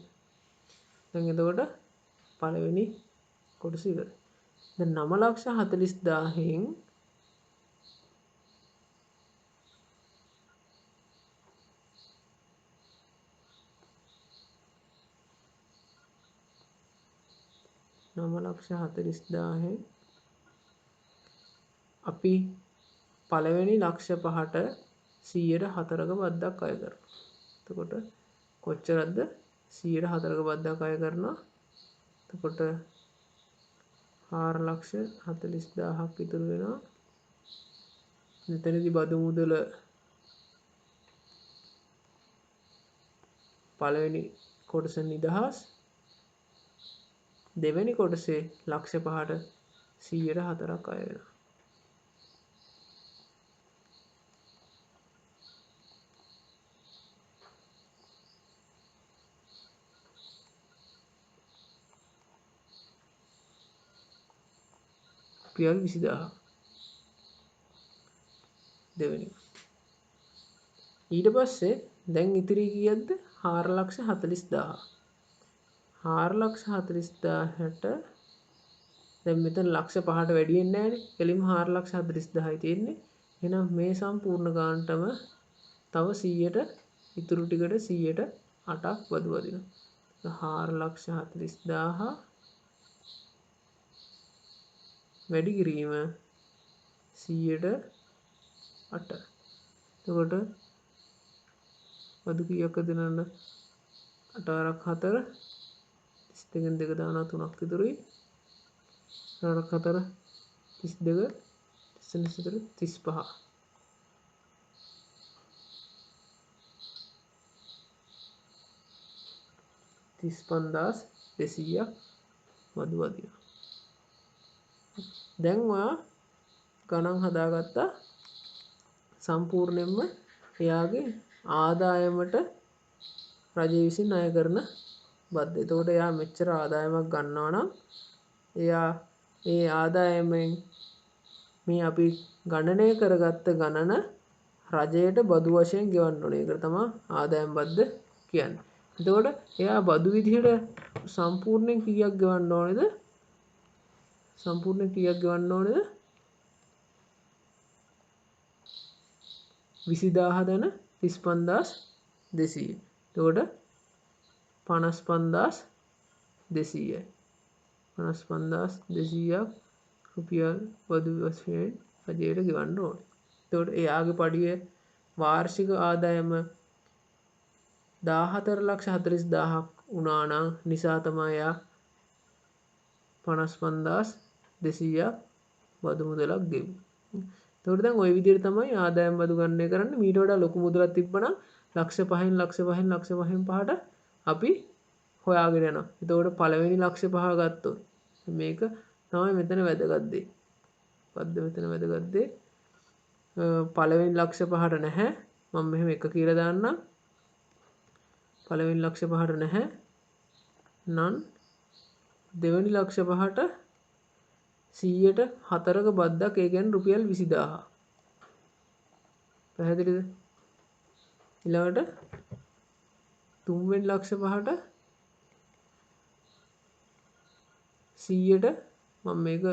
දැන් එතකොට පළවෙනි කොටස ඉවරයි. දැන් 9,40,000න් අපි පළවෙනි ලක්ෂ 5ට 104ක බද්දක් අය කරනවා. එතකොට කොච්චරද? 104ක බද්දක් අය කරනවා. එතකොට 4,40,000ක් ඉතුරු වෙනවා. මෙතනදී බදු මුදල පළවෙනි කොටස නිදහස්. දෙවෙනි කොටසේ ලක්ෂ 5ට 104ක් අය වෙනවා. රුපියල් 20,000 දෙවෙනි. ඊට පස්සේ දැන් ඉතිරි කීයක්ද? 4,40,000. 4,40,000ට දැන් මෙතන ලක්ෂ 5ට වැඩි වෙන්නේ නැහැනේ. එළිම 4,40,000යි තියෙන්නේ. එහෙනම් මේ සම්පූර්ණ ගානටම තව 100ට ඉතුරු ටිකට 100ට 8ක් බදු වදිනවා. 4,40,000 වැඩි කිරීම 100ට 8. එතකොට බදු කීයක් දෙනවද? 8 4 32න් 2 දානවා 3ක් ඉතුරුයි. 8 4 32 35. 35,200ක් බදු වදිනවා. දැන් ඔයා ගණන් හදාගත්තා සම්පූර්ණයෙන්ම එයාගේ ආදායමට රජය විසින් ණය කරන බද්ද. එතකොට එයා මෙච්චර ආදායමක් ගන්නවා නම් එයා ඒ ආදායමෙන් මේ අපි ගණනය කරගත්ත ගණන රජයට බදු වශයෙන් ගෙවන්න ඕනේ. ඒකට තමයි ආදායම් බද්ද කියන්නේ. එතකොට එයා බදු විදිහට සම්පූර්ණයෙන් කීයක් ගෙවන්න ඕනේද? සම්පූර්ණ කීයක් ගෙවන්න ඕනේද? 20,000 දන 35,200. එතකොට 55,200යි. 55,200ක් රුපියල් බදු වශයෙන් රජයට ගෙවන්න ඕනේ. එතකොට එයාගේ පඩිය වාර්ෂික ආදායම 14,40,000ක් වුණා නම් නිසා තමයි එයා 55,200ක් බදු මුදලක් ගෙවුවේ. එතකොට දැන් ওই විදිහට තමයි ආදායම් බදු ගණනය කරන්නේ. මීට වඩා ලොකු මුදලක් තිබ්බනම් ලක්ෂ 5ට අපි හොයාගෙන යනවා. එතකොට පළවෙනි ලක්ෂ 5 ගත්තොත් මේක තමයි මෙතන වැදගත් දේ. මොකද්ද මෙතන වැදගත් දේ? පළවෙනි ලක්ෂ 5ට නැහැ. මම මෙහෙම එක කියලා දාන්නම්. පළවෙනි ලක්ෂ 5ට නැහැ. නම් දෙවෙනි ලක්ෂ 5ට 100ට 4ක බද්දක් ඒ කියන්නේ රුපියල් 20,000. පැහැදිලිද? ඊළඟට තුන්වෙනි ලක්ෂ 5ට 100ට මම මේක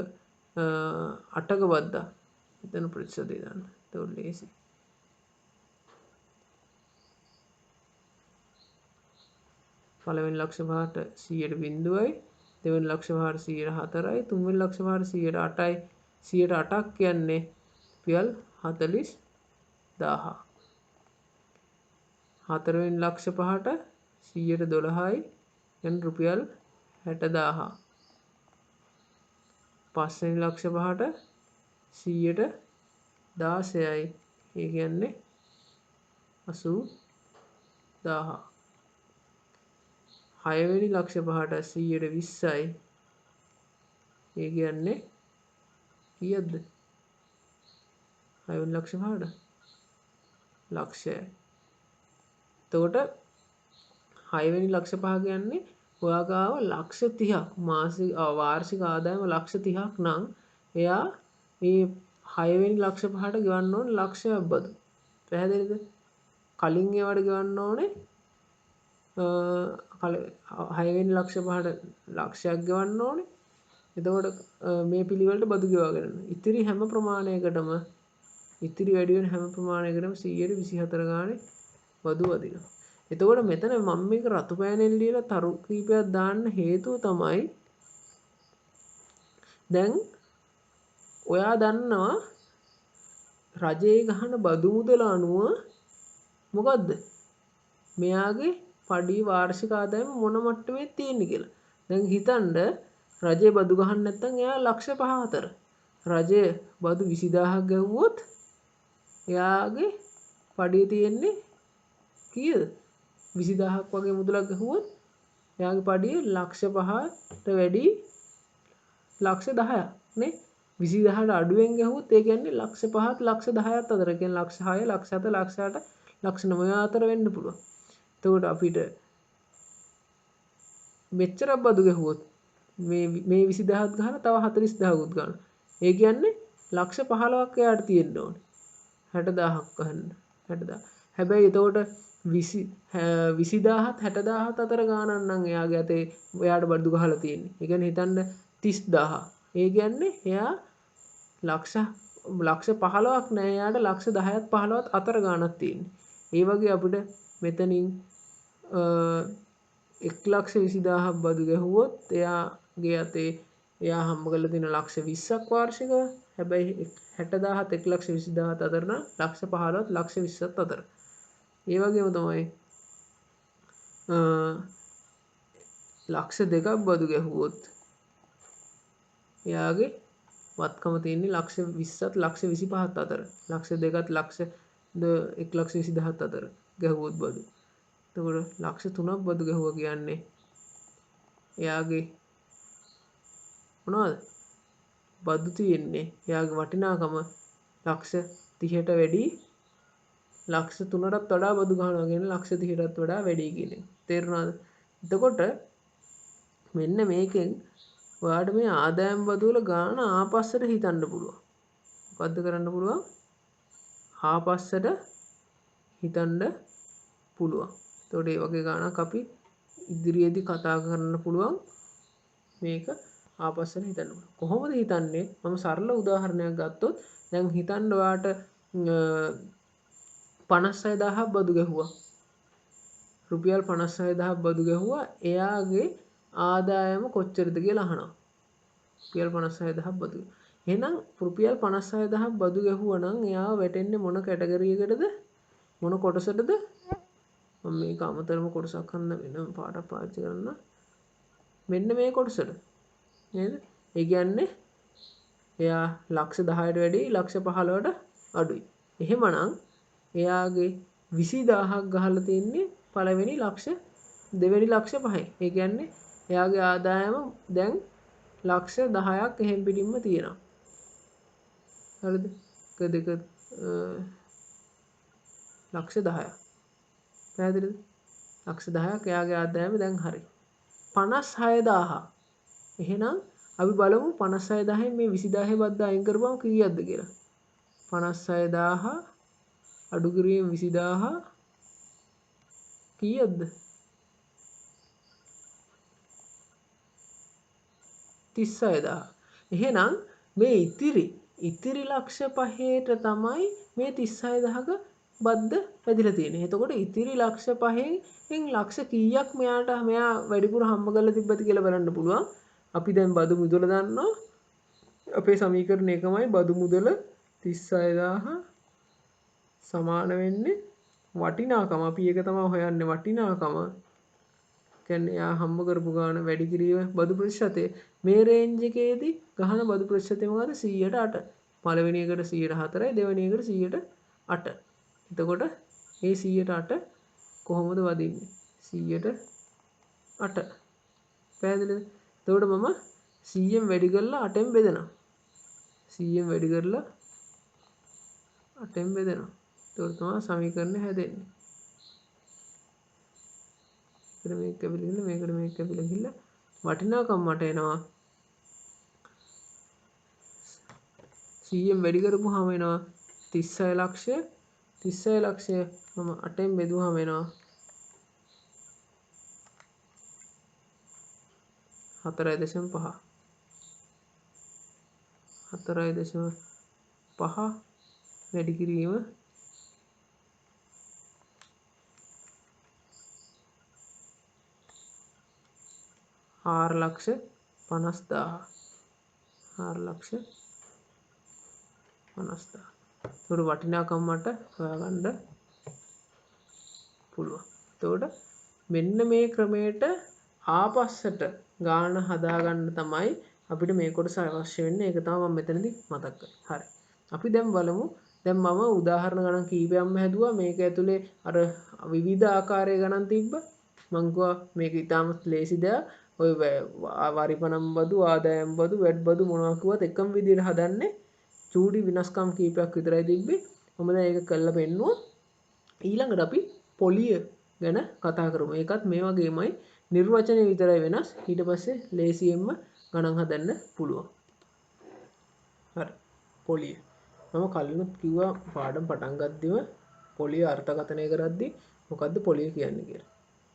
8ක බද්දා එතන ප්‍රතිශතය දාන්න. ඒක ලේසි. පළවෙනි ලක්ෂ 5ට 100ට 0යි, දෙවෙනි ලක්ෂ 5ට 100ට 4යි, තුන්වෙනි ලක්ෂ 5ට 100ට 8යි. 100ට 8ක් කියන්නේ රුපියල් 40,000. හතරවෙනි ලක්ෂ 5ට 100ට 12යි කියන්නේ රුපියල් 60,000. පස්වෙනි ලක්ෂ 5ට 100ට 16යි. ඒ කියන්නේ 80,000. හයවෙනි ලක්ෂ 5ට 100ට 20යි. ඒ කියන්නේ කීයද? හයවෙනි ලක්ෂ 5ට ලක්ෂයයි. එතකොට හයවෙනි ලක්ෂ 5 කියන්නේ ඔයා ගාව ලක්ෂ 30ක් වාර්ෂික ආදායම ලක්ෂ 30ක් නම් එයා මේ හයවෙනි ලක්ෂ 5ට ගෙවන්න ඕනේ ලක්ෂයක් බදු. පැහැදිලිද? කලින් ඒවට ගෙවන්න ඕනේ හයවෙනි ලක්ෂ 5ට ලක්ෂයක් ගෙවන්න ඕනේ. එතකොට මේ පිළිවෙලට බදු ගෙවාගෙන යනවා. ඉතිරි හැම ප්‍රමාණයකටම ඉතිරි වැඩි වෙන හැම ප්‍රමාණයකටම 124 ගානේ බදු වදිනවා. එතකොට මෙතන මම මේක රතු පෑනෙන් ලියලා තරු කීපයක් දාන්න හේතුව තමයි දැන් ඔයා දන්නවා රජයේ ගහන බදු මුදල අනුව මොකද්ද මෙයාගේ පඩි වාර්ෂික ආදායම මොන මට්ටමේ තියෙන්නේ කියලා. දැන් හිතන්න රජයේ බදු ගහන්න නැත්නම් එයා ලක්ෂ 5 අතර. රජයේ බදු 20,000ක් ගැහුවොත් එයාගේ පඩිය තියෙන්නේ කීයද? 20,000ක් වගේ මුදලක් ගැහුවොත් එයාගේ පඩිය ලක්ෂ 5ට වැඩි ලක්ෂ 10ක් නේ. 20,000ට අඩුවෙන් ගැහුවොත් ඒ කියන්නේ ලක්ෂ 5ත් ලක්ෂ 10ත් අතර. ඒ කියන්නේ ලක්ෂ 6 ලක්ෂ 7 ලක්ෂ 8 ලක්ෂ 9 අතර වෙන්න පුළුවන්. එතකොට අපිට මෙච්චරක් බදු ගැහුවොත් මේ 20,000ත් ගහන තව 40,000කුත් ගන්න. ඒ කියන්නේ ලක්ෂ 15ක් එයාට තියෙන්න ඕනේ. 60,000ක් ගන්න. 60,000. හැබැයි එතකොට 20,000ත් 60,000ත් අතර ගානක් නම් එයාගේ අතේ එයාට බදු ගහලා තියෙන්නේ. ඒ කියන්නේ හිතන්න 30,000. ඒ කියන්නේ එයා ලක්ෂ 15ක් නෑ එයාට ලක්ෂ 10ත් 15ත් අතර ගානක් තියෙන්නේ. ඒ වගේ අපිට මෙතනින් 1,20,000ක් බදු ගැහුවොත් එයාගේ අතේ එයා හම්බ කරලා තියෙන ලක්ෂ 20ක් වාර්ෂිකව. හැබැයි 60,000ත් 1,20,000ත් අතර නම් ලක්ෂ 15ත් ලක්ෂ 20ත් අතර. ඒ වගේම තමයි ලක්ෂ 2ක් බදු ගැහුවොත් එයාගේ වත්කම තියෙන්නේ ලක්ෂ 20ත් ලක්ෂ 25ත් අතර. ලක්ෂ 2ත් ලක්ෂ 1,20,000ත් අතර ගැහුවොත් බදු. එතකොට ලක්ෂ 3ක් බදු ගැහුවා කියන්නේ එයාගේ මොනවද? බදු තියෙන්නේ එයාගේ වටිනාකම ලක්ෂ 30ට වැඩි ලක්ෂ 3ටත් වඩා බදු ගන්නවා කියන්නේ ලක්ෂ 30ටත් වඩා වැඩි කියන එක. තේරුණාද? එතකොට මෙන්න මේකෙන් ඔයාට මේ ආදායම් බදු වල ගාන ආපස්සට හිතන්න පුළුවන්. මොකද්ද කරන්න පුළුවන්? ආපස්සට හිතන්න පුළුවන්. එතකොට මේ වගේ ගානක් අපි ඉදිරියේදී කතා කරන්න පුළුවන්. මේක ආපස්සට හිතන්න පුළුවන්. කොහොමද හිතන්නේ? මම සරල උදාහරණයක් ගත්තොත් දැන් හිතන්න ඔයාට 56,000ක් බදු ගැහුවා. රුපියල් 56000ක් බදු ගැහුවා. එයාගේ ආදායම කොච්චරද කියලා අහනවා. රුපියල් 56000ක් බදු. එහෙනම් රුපියල් 56000ක් බදු ගැහුවා නම් එයා වැටෙන්නේ මොන කැටගරි එකටද? මොන කොටසටද? මම මේක අමතරම කොටසක් ගන්න වෙනම පාඩක් පාවිච්චි කරන්න. මෙන්න මේ කොටසට. නේද? ඒ කියන්නේ එයා ලක්ෂ 10ට වැඩි ලක්ෂ 15ට අඩුයි. එහෙමනම් එයාගේ 20000ක් ගහලා තින්නේ පළවෙනි ලක්ෂ දෙවෙනි ලක්ෂ 5යි. ඒ කියන්නේ එයාගේ ආදායම දැන් ලක්ෂ 10ක් එහෙම් පිටින්ම තියෙනවා. හරිද? දෙක ලක්ෂ 10ක්. පැහැදිලිද? ලක්ෂ 10ක් එයාගේ ආදායම දැන් හරි. 56000. එහෙනම් අපි බලමු 56000න් මේ 20000 බද්ද අයින් කරපුවම කීයක්ද කියලා. 56000 අඩු කිරීම 20000 කීයක්ද? 36000. එහෙනම් මේ ඉතිරි ලක්ෂ 5ට තමයි මේ 36000ක බද්ද වැදිලා තියෙන්නේ. එතකොට ඉතිරි ලක්ෂ 5න් ලක්ෂ කීයක් මෙයා වැඩිපුර හම්බ කරලා තිබ්බද කියලා බලන්න පුළුවන්. අපි දැන් බදු මුදල දන්නවා. අපේ සමීකරණ එකමයි බදු මුදල 36000 සමාන වෙන්නේ වටිනාකම. අපි ඒක තමයි හොයන්නේ වටිනාකම. කියන්නේ යා හම්බ කරපු ගාන වැඩි කිරීම බදු ප්‍රතිශතය. මේ රේන්ජ් එකේදී ගහන බදු ප්‍රතිශතය මොකද්ද? 100ට 8. පළවෙනි එකට 104යි දෙවෙනි එකට 108. එතකොට මේ 108 කොහොමද වදින්නේ? 108. පැහැදිලිද? එතකොට මම 100න් වැඩි කරලා 8න් බෙදනවා. 100න් වැඩි කරලා 8න් බෙදනවා. එතකොට තමයි සමීකරණය හැදෙන්නේ. මේක කැපිලා ගිහලා මේකට මේක කැපිලා ගිහලා වටිනාකම මට එනවා 100න් වැඩි කරපුවාම එනවා 36 ලක්ෂය. 36 ලක්ෂය මම 8න් බෙදුවාම එනවා 4.5. 4.5 වැඩි කිරීම 4,50,000. 4,50,000. ඒකට වටිනාකම මට හොයාගන්න පුළුවන්. එතකොට මෙන්න මේ ක්‍රමයට ආපස්සට ගාන හදාගන්න තමයි අපිට මේ කොටස අවශ්‍ය වෙන්නේ. ඒක තමයි මම මෙතනදී මතක් කරේ. හරි. අපි දැන් බලමු. දැන් මම උදාහරණ ගණන් කීපයක්ම හැදුවා. මේක ඇතුලේ අර විවිධ ආකාරයේ ගණන් තිබ්බා. මං කිව්වා මේක ඉතාමත් ලේසි දෙයක්. ඔය වරිපනම් බදු ආදායම් බදු වැට් බදු මොනවා කිව්වත් එකම විදිහට හදන්නේ. චූටි විනාශකම් කීපයක් විතරයි තිබ්බේ. මම දැන් ඒක කරලා පෙන්නුවා. ඊළඟට අපි පොලිය ගැන කතා කරමු. ඒකත් මේ වගේමයි නිර්වචනය විතරයි වෙනස්. ඊට පස්සේ ලේසියෙන්ම ගණන් හදන්න පුළුවන්. හරි. පොලිය. මම කලිනුත් කිව්වා පාඩම් පටන් ගද්දිම පොලිය අර්ථකථනය කරද්දි මොකද්ද පොලිය කියන්නේ කියලා.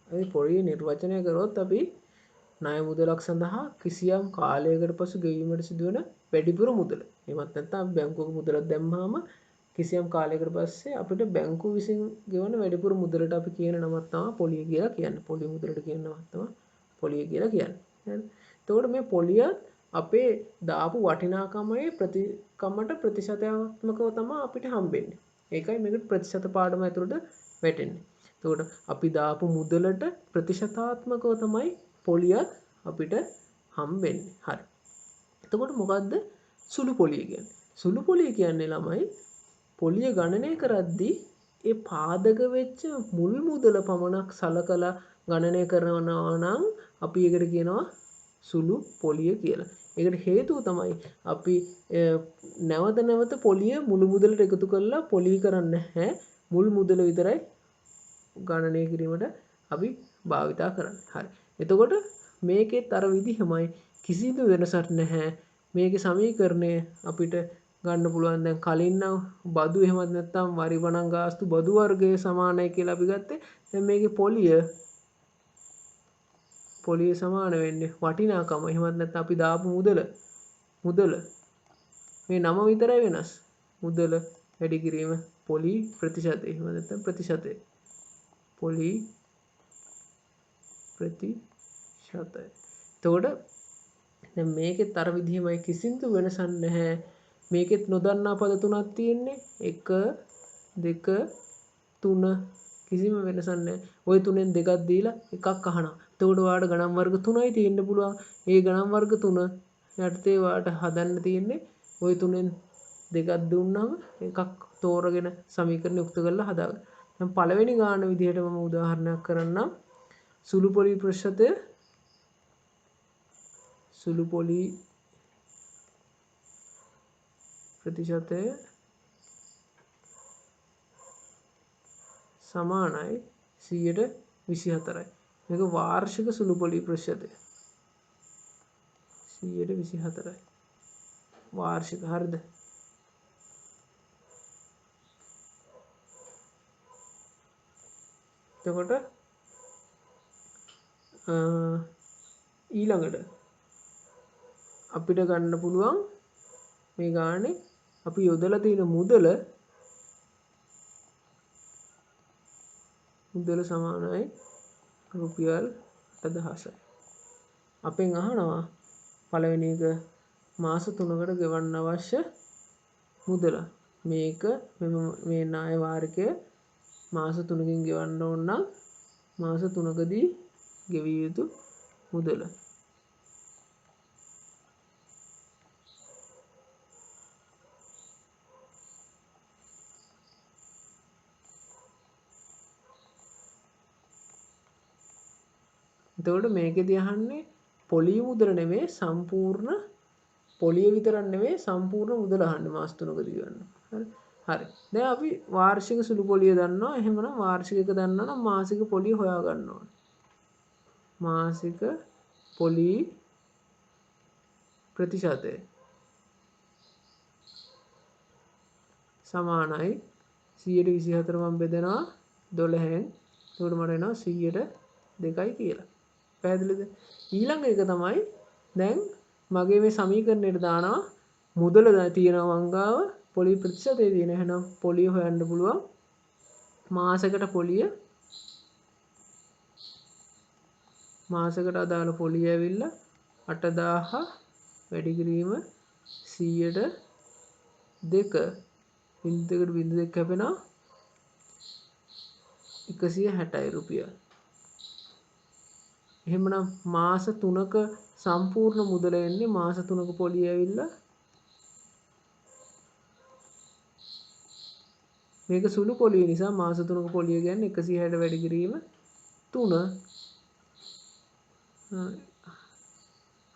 අපි පොලිය නිර්වචනය කරොත් අපි ණය මුදලක් සඳහා කිසියම් කාලයකට පසු ගෙවීමට සිදුවන වැඩිපුර මුදල. එහෙමත් නැත්නම් බැංකුවක මුදලක් දැම්මහම කිසියම් කාලයකට පස්සේ අපිට බැංකුව විසින් ගෙවන වැඩිපුර මුදලට අපි කියන නමක් තමයි පොලිය කියලා කියන්නේ. පොලිය මුදලට කියන නමක් තමයි පොලිය කියලා කියන්නේ. හරිද? එතකොට මේ පොලිය අපේ දාපු වටිනාකමේ ප්‍රතිකමට ප්‍රතිශතාත්මකව තමයි අපිට හම්බෙන්නේ. ඒකයි මේකට ප්‍රතිශත පාඩම ඇතුළට වැටෙන්නේ. එතකොට අපි දාපු මුදලට ප්‍රතිශතාත්මකව තමයි පොලියත් අපිට හම්බෙන්නේ. හරි. එතකොට මොකද්ද සුළු පොලිය කියන්නේ? සුළු පොලිය කියන්නේ ළමයි පොලිය ගණනය කරද්දී ඒ පාදක වෙච්ච මුල් මුදල පමණක් සලකලා ගණනය කරනවා නම් අපි ඒකට කියනවා සුළු පොලිය කියලා. ඒකට හේතුව තමයි අපි නැවත පොලිය මුළු මුදලට එකතු කරලා පොලිය කරන්නේ නැහැ. මුල් මුදල විතරයි ගණනය කිරීමට අපි භාවිතා කරන්නේ. හරි. එතකොට මේකෙත් අර විදිහමයි කිසිදු වෙනසක් නැහැ. මේකේ සමීකරණය අපිට ගන්න පුළුවන්. දැන් කලින් නම් බදු එහෙමත් නැත්නම් වරිපණම් ගාස්තු බදු වර්ගයේ සමානයි කියලා අපි ගත්තේ. දැන් මේකේ පොලිය සමාන වෙන්නේ වටිනාකම. එහෙමත් නැත්නම් අපි දාපු මුදල මේ නම විතරයි වෙනස්. මුදල වැඩි කිරීම පොලි ප්‍රතිශතය. එහෙම නැත්නම් ප්‍රතිශතය. පොලි ප්‍රතිශතය. එතකොට දැන් මේකෙත් අර විදිහමයි කිසිදු වෙනසක් නැහැ. මේකෙත් නොදන්නා පද තුනක් තියෙන්නේ 1 2 3 කිසිම වෙනසක් නැහැ. ওই තුනෙන් දෙකක් දීලා එකක් අහනවා. එතකොට ඔයාලට ගණන් වර්ග 3යි තියෙන්න පුළුවන්. ඒ ගණන් වර්ග 3 යටතේ ඔයාලට හදන්න තියෙන්නේ ওই තුනෙන් දෙකක් දුන්නාම එකක් තෝරගෙන සමීකරණ යුක්ත කරලා හදාගන්න. දැන් පළවෙනි ගාන විදිහට මම උදාහරණයක් කරන්නම්. සුළු පොලී ප්‍රතිශතය සමානයි 124යි. මේක වාර්ෂික සුළු පොලී ප්‍රතිශතය 124යි. වාර්ෂික හරිද? එතකොට ඊළඟට අපිට ගන්න පුළුවන් මේ ගානේ අපි යොදලා තියෙන මුදල සමානයි රුපියල් 8000යි. අපෙන් අහනවා පළවෙනි එක මාස 3කට ගෙවන්න අවශ්‍ය මුදල. මේක මේ ණය වාරිකය මාස 3කින් ගෙවන්න ඕන නම් මාස 3කදී ගෙවිය යුතු මුදල. එතකොට මේකෙදී අහන්නේ පොලිය මුදල නෙමෙයි සම්පූර්ණ පොලිය විතරක් නෙමෙයි සම්පූර්ණ මුදල අහන්නේ මාස 3කදී ගන්න. හරි. දැන් අපි වාර්ෂික සුළු පොලිය දන්නවා. එහෙමනම් වාර්ෂික එක දන්නා නම් මාසික පොලිය හොයා ගන්න ඕනේ. මාසික පොලී ප්‍රතිශතය සමානයි 124 මම බෙදනවා 12න්. එතකොට මට එනවා 102යි කියලා. පැහැදිලිද? ඊළඟ එක තමයි දැන් මගේ මේ සමීකරණයට දානවා මුදල තියෙනවා මං ගාව පොලී ප්‍රතිශතය තියෙන. එහෙනම් පොලිය හොයන්න පුළුවන්. මාසයකට පොලිය මාසයකට අදාළ පොලිය ඇවිල්ලා 8000 වැඩි කිරීම 100ට 2 බින්දුවකට බින්දු 2 කැපෙනවා 160යි රුපියල්. එහෙමනම් මාස 3ක සම්පූර්ණ මුදල එන්නේ මාස 3ක පොලිය ඇවිල්ලා මේක සුළු පොලිය නිසා මාස 3ක පොලිය කියන්නේ 160 වැඩි කිරීම 3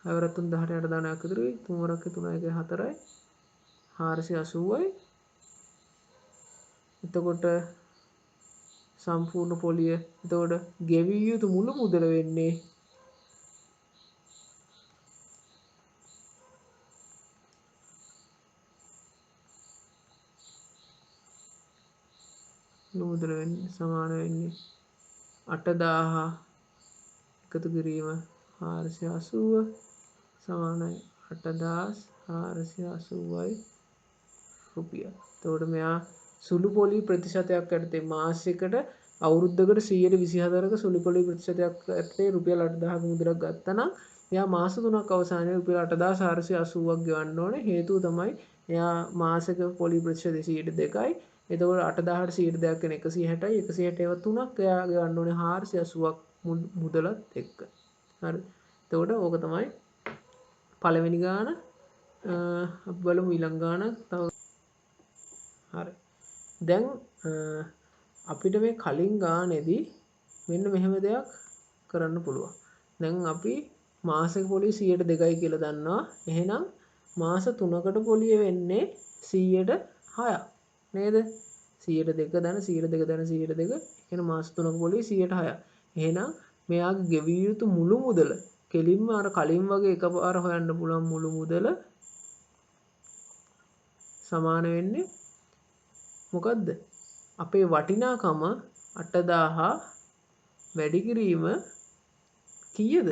හවරක් 3 18 දානයක් ඉතුරු වෙයි. 3 වරක් 3 1 4යි 480යි. එතකොට සම්පූර්ණ පොලිය එතකොට ගෙවිය යුතු මුළු මුදල වෙන්නේ සමාන වෙන්නේ 8000 එකතු කිරීම 480 සමානයි 8480යි රුපියල්. එතකොට මෙයා සුළු පොලී ප්‍රතිශතයක් යටතේ මාසයකට අවුරුද්දකට 124ක සුළු පොලී ප්‍රතිශතයක් යටතේ රුපියල් 8000ක මුදලක් ගත්තා නම් එයා මාස 3ක් අවසානයේ රුපියල් 8480ක් ගෙවන්න ඕනේ. හේතුව තමයි එයා මාසික පොලී ප්‍රතිශතය 2යි. එතකොට 8000ට 102ක් කියන්නේ 160යි. 160ව 3ක් එයා ගෙවන්න ඕනේ 480ක් මුදලත් එක්ක. හරි. එතකොට ඕක තමයි පළවෙනි ගාන. අපි බලමු ඊළඟ ගාන. තව හරි. දැන් අපිට මේ කලින් ගානේදී මෙන්න මෙහෙම දෙයක් කරන්න පුළුවන්. දැන් අපි මාසික පොලිය 102යි කියලා දන්නවා. එහෙනම් මාස 3කට පොලිය වෙන්නේ 106ක් නේද? 102 දන 102 දන 102 එහෙනම් මාස 3ක පොලිය 106ක්. එහෙනම් මෙයාගේ ගෙවිය යුතු මුළු මුදල කෙලින්ම අර කලින් වගේ එකපාර හොයන්න පුළුවන් මුළු මුදල සමාන වෙන්නේ මොකද්ද? අපේ වටිනාකම 8000 වැඩි කිරීම කීයද?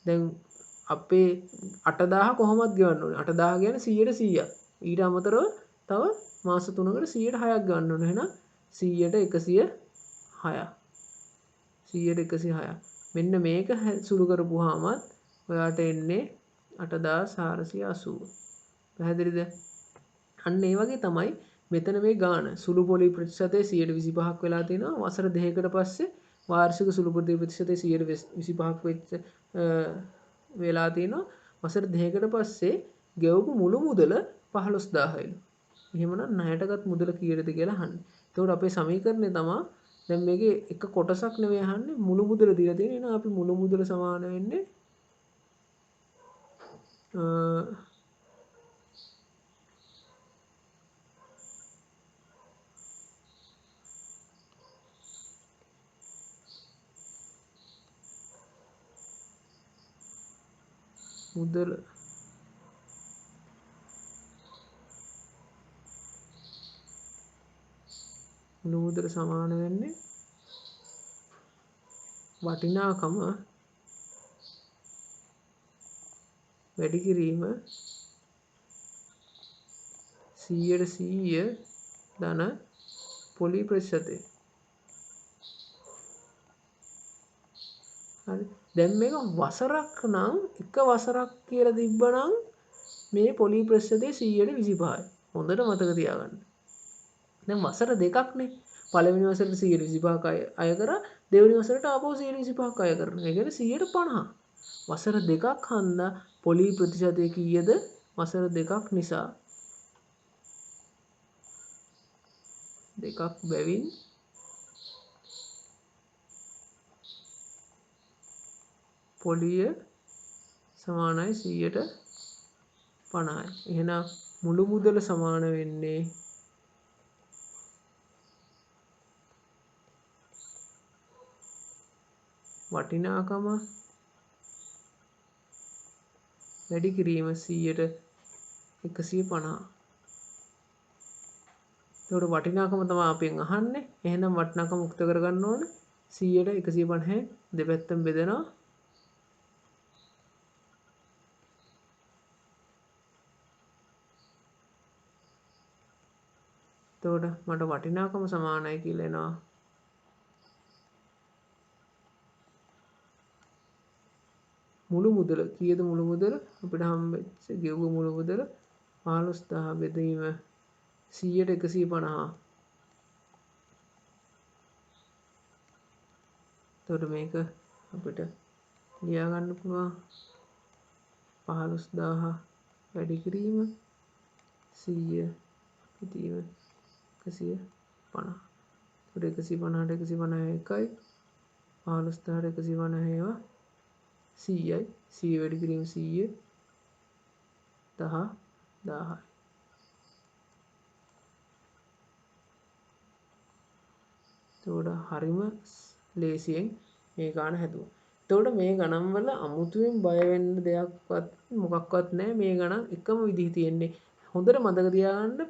දැන් අපේ 8000 කොහොමද ගෙවන්න ඕනේ? 8000 කියන්නේ 100ට 100ක්. ඊට අමතරව තව මාස 3කට 106ක් ගන්න ඕනේ. එහෙනම් 100ට 106ක්. 100ට 106ක්. මෙන්න මේක සුළු කරපුවාමත් ඔයාට එන්නේ 8480. පැහැදිලිද? අන්න ඒ වගේ තමයි මෙතන මේ ගාන සුළු පොලි ප්‍රතිශතය 125ක් වෙලා තිනවා. වසර 2කට පස්සේ වාර්ෂික සුළු පොලි ප්‍රතිශතය 125ක් වෙච්ච වෙලා තිනවා. වසර 2කට පස්සේ ගෙවපු මුළු මුදල 15000යිලු. එහෙමනම් ණයටගත් මුදල කීයටද කියලා අහන්නේ. එතකොට අපේ සමීකරණය තමයි දැන් මේකේ එක කොටසක් නෙවෙයි අහන්නේ මුළු මුදල දීලා තියෙන. එහෙනම් අපි මුළු මුදල සමාන වෙන්නේ මුදල මුළු මුදල සමාන වෙන්නේ වටිනාකම වැඩි කිරීම 100% ධන පොලි ප්‍රතිශතය. හරි. දැන් මේක වසරක් නම් එක වසරක් කියලා තිබ්බනම් මේ පොලි ප්‍රතිශතය 125යි. හොඳට මතක තියාගන්න. දැන් වසර දෙකක්නේ. පළවෙනි වසරට 125ක් අය කරා, දෙවෙනි වසරට ආපහු 125ක් අය කරනවා. ඒ කියන්නේ 150. වසර දෙකක් හන්දා පොලි ප්‍රතිශතය කීයද? වසර දෙකක් නිසා දෙකක් බැවින් පොලිය සමානයි 150යි. එහෙනම් මුළු මුදල සමාන වෙන්නේ වටිනාකම වැඩි කිරීම 100ට 150. එතකොට වටිනාකම තමයි අපෙන් අහන්නේ. එහෙනම් වටිනාකම මුක්ත කරගන්න ඕනේ 100ට 150 දෙපැත්තම බෙදනවා. එතකොට මට වටිනාකම සමානයි කියලා එනවා මුළු මුදල කීයද? මුළු මුදල අපිට හම්බෙච්ච ගෙව්ව මුළු මුදල 15000 බෙදීම 100ට 150. එතකොට මේක අපිට ලියා ගන්න පුළුවන් 15000 වැඩි කිරීම 100 බෙදීම 150. එතකොට 150ට 150 එකයි 15000ට 150 ඒවා 100යි. 100 වැඩි කිරීම 100 10 1000යි. එතකොට හරිම ලේසියෙන් මේ ගාන හැදුවා. එතකොට මේ ගණන් වල අමුතුවෙන් බය වෙන්න දෙයක්වත් මොකක්වත් නැහැ. මේ ගණන් එකම විදිහ තියෙන්නේ. හොඳට මතක තියාගන්න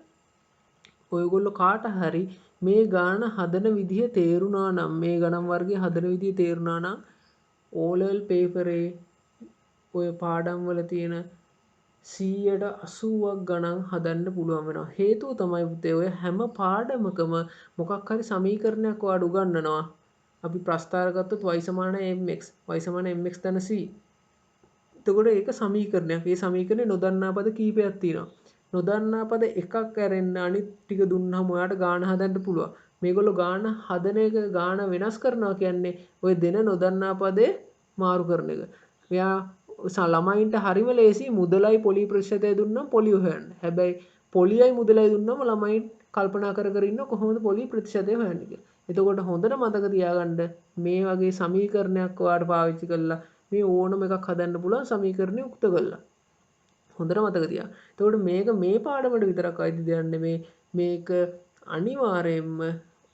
ඔයගොල්ලෝ කාට හරි මේ ගාන හදන විදිහ තේරුණා නම් මේ ගණන් වර්ගය හදන විදිහ තේරුණා නම් O level පේපරේ ඔය පාඩම් වල තියෙන 180ක් ගණන් හදන්න පුළුවන් වෙනවා. හේතුව තමයි පුතේ ඔය හැම පාඩමකම මොකක් හරි සමීකරණයක් ඔයාලට උගන්වනවා. අපි ප්‍රස්ථාර ගත්තොත් y සමාන mx y සමාන mx ධන c. එතකොට ඒක සමීකරණයක්. ඒ සමීකරණේ නොදන්නා පද කීපයක් තියෙනවා. නොදන්නා පද එකක් ඇරෙන්න අනිත් ටික දුන්නාම ඔයාට ගාන හදන්න පුළුවන්. මේගොල්ලෝ ගාන හදන එක ගාන වෙනස් කරනවා කියන්නේ ඔය දෙන නොදන්නා පදේ මාරු කරන එක. එයා ළමයින්ට හරිම ලේසි මුදලයි පොලි ප්‍රතිශතය දුන්නම් පොලි හොයන්න. හැබැයි පොලියයි මුදලයි දුන්නම ළමයින් කල්පනා කර කර ඉන්න කොහොමද පොලි ප්‍රතිශතය හොයන්නේ කියලා. එතකොට හොඳට මතක තියාගන්න මේ වගේ සමීකරණයක් ඔයාලට පාවිච්චි කරලා මේ ඕනම එකක් හදන්න පුළුවන් සමීකරණය උක්ත කරලා. හොඳට මතක තියාගන්න. එතකොට මේක මේ පාඩමට විතරක් අයිති දෙයක් නෙමේ. මේක අනිවාර්යයෙන්ම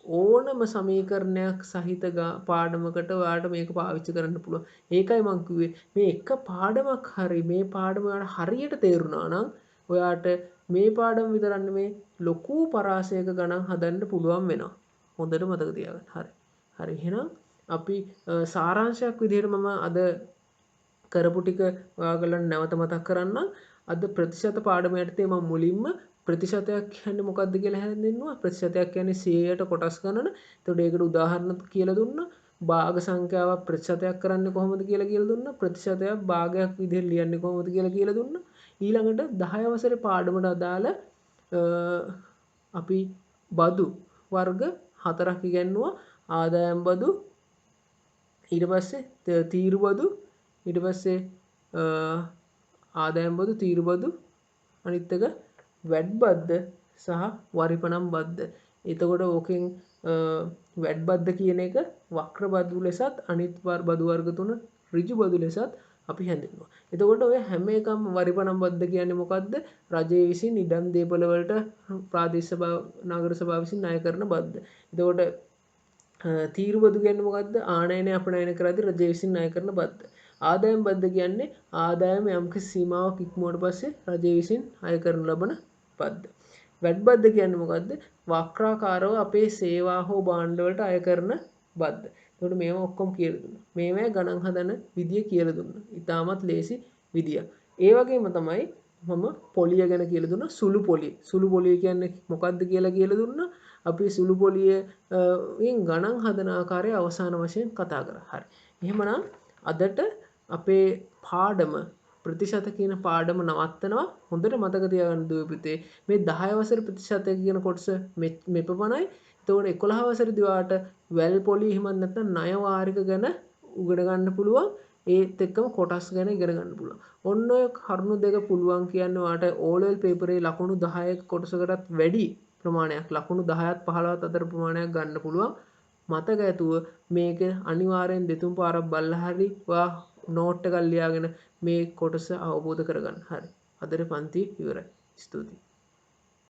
ඕනම සමීකරණයක් සහිත පාඩමකට ඔයාලට මේක පාවිච්චි කරන්න පුළුවන්. ඒකයි මං කිව්වේ මේ එක පාඩමක් හරි මේ පාඩම ඔයාලට හරියට තේරුණා නම් ඔයාට මේ පාඩම විතරක් නෙමේ ලොකු පරාසයක ගණන් හදන්න පුළුවන් වෙනවා. හොඳට මතක තියාගන්න. හරි. හරි එහෙනම් අපි සාරාංශයක් විදිහට මම අද කරපු ටික ඔයාලට නැවත මතක් කරන්නම්. අද ප්‍රතිශත පාඩම යටතේ මම මුලින්ම ප්‍රතිශතයක් කියන්නේ මොකක්ද කියලා හැඳින්වුවා. ප්‍රතිශතයක් කියන්නේ 100ට කොටස් ගණන. එතකොට ඒකට උදාහරණ කියලා දුන්නා. භාග සංඛ්‍යාවක් ප්‍රතිශතයක් කරන්නේ කොහොමද කියලා කියලා දුන්නා. ප්‍රතිශතයක් භාගයක් විදිහට ලියන්නේ කොහොමද කියලා කියලා දුන්නා. ඊළඟට 10 වසරේ පාඩමට අදාළ අපි බදු වර්ග 4ක් ඉගෙනුවා. ආදායම් බදු, ඊට පස්සේ තීරු බදු, ඊට පස්සේ ආදායම් බදු, තීරු බදු, අනිත් එක වැඩ් බද්ද සහ වරිපනම් බද්ද. එතකොට ඕකෙන් වැඩ් බද්ද කියන එක වක්‍ර බදු ලෙසත් අනිත් බදු වර්ග තුන ඍජු බදු ලෙසත් අපි හැඳින්වුවා. එතකොට ඔය හැම එකම වරිපනම් බද්ද කියන්නේ මොකද්ද? රජය විසින් ඉඩම් දේපොළ වලට ප්‍රාදේශීය සභාව නගර සභාව විසින් ණය කරන බද්ද. එතකොට තීරු බදු කියන්නේ මොකද්ද? ආනයනය අපනයන කරද්දී රජය විසින් ණය කරන බද්ද. ආදායම් බද්ද කියන්නේ ආදායම යම්කිසි සීමාවක් ඉක්මුවට පස්සේ රජය විසින් අය කරනු ලබන බද්ද. වැඩ් බද්ද කියන්නේ මොකද්ද? වක්‍රාකාරව අපේ සේවා හෝ භාණ්ඩ වලට අය කරන බද්ද. එතකොට මේවා ඔක්කොම කියලා දුන්නා. මේවා ගණන් හදන විදිය කියලා දුන්නා. ඉතාමත් ලේසි විදියක්. ඒ වගේම තමයි මම පොලිය ගැන කියලා දුන්නා. සුළු පොලිය. සුළු පොලිය කියන්නේ මොකද්ද කියලා දුන්නා. අපි සුළු පොලියෙන් ගණන් හදන ආකාරය අවසාන වශයෙන් කතා කරා. හරි. එහෙමනම් අදට අපේ පාඩම ප්‍රතිශත කියන පාඩම නවත්තනවා. හොඳට මතක තියාගන්න දුවේ පුතේ. මේ 10 වසර ප්‍රතිශතය කියන කොටස මෙපමණයි. එතකොට 11 වසරදී ඔයාට වැල් පොලි එහෙමත් නැත්නම් ණය වාරික ගැන උගන ගන්න පුළුවන්. ඒත් එක්කම කොටස් ගැන ඉගෙන ගන්න පුළුවන්. ඔන්න ඔය කරුණු දෙක පුළුවන් කියන්නේ ඔයාට O level paper එකේ ලකුණු 10 කොටසකටත් වැඩි ප්‍රමාණයක් ලකුණු 10ත් 15ත් අතර ප්‍රමාණයක් ගන්න පුළුවන්. මතක ඇතුව මේක අනිවාර්යෙන් දෙතුන් පාරක් බලලා හරි ඔයා නෝට් එකක් ලියාගෙන මේ කොටස අවබෝධ කරගන්න. හරි. අදට පන්ති ඉවරයි. ස්තුතියි.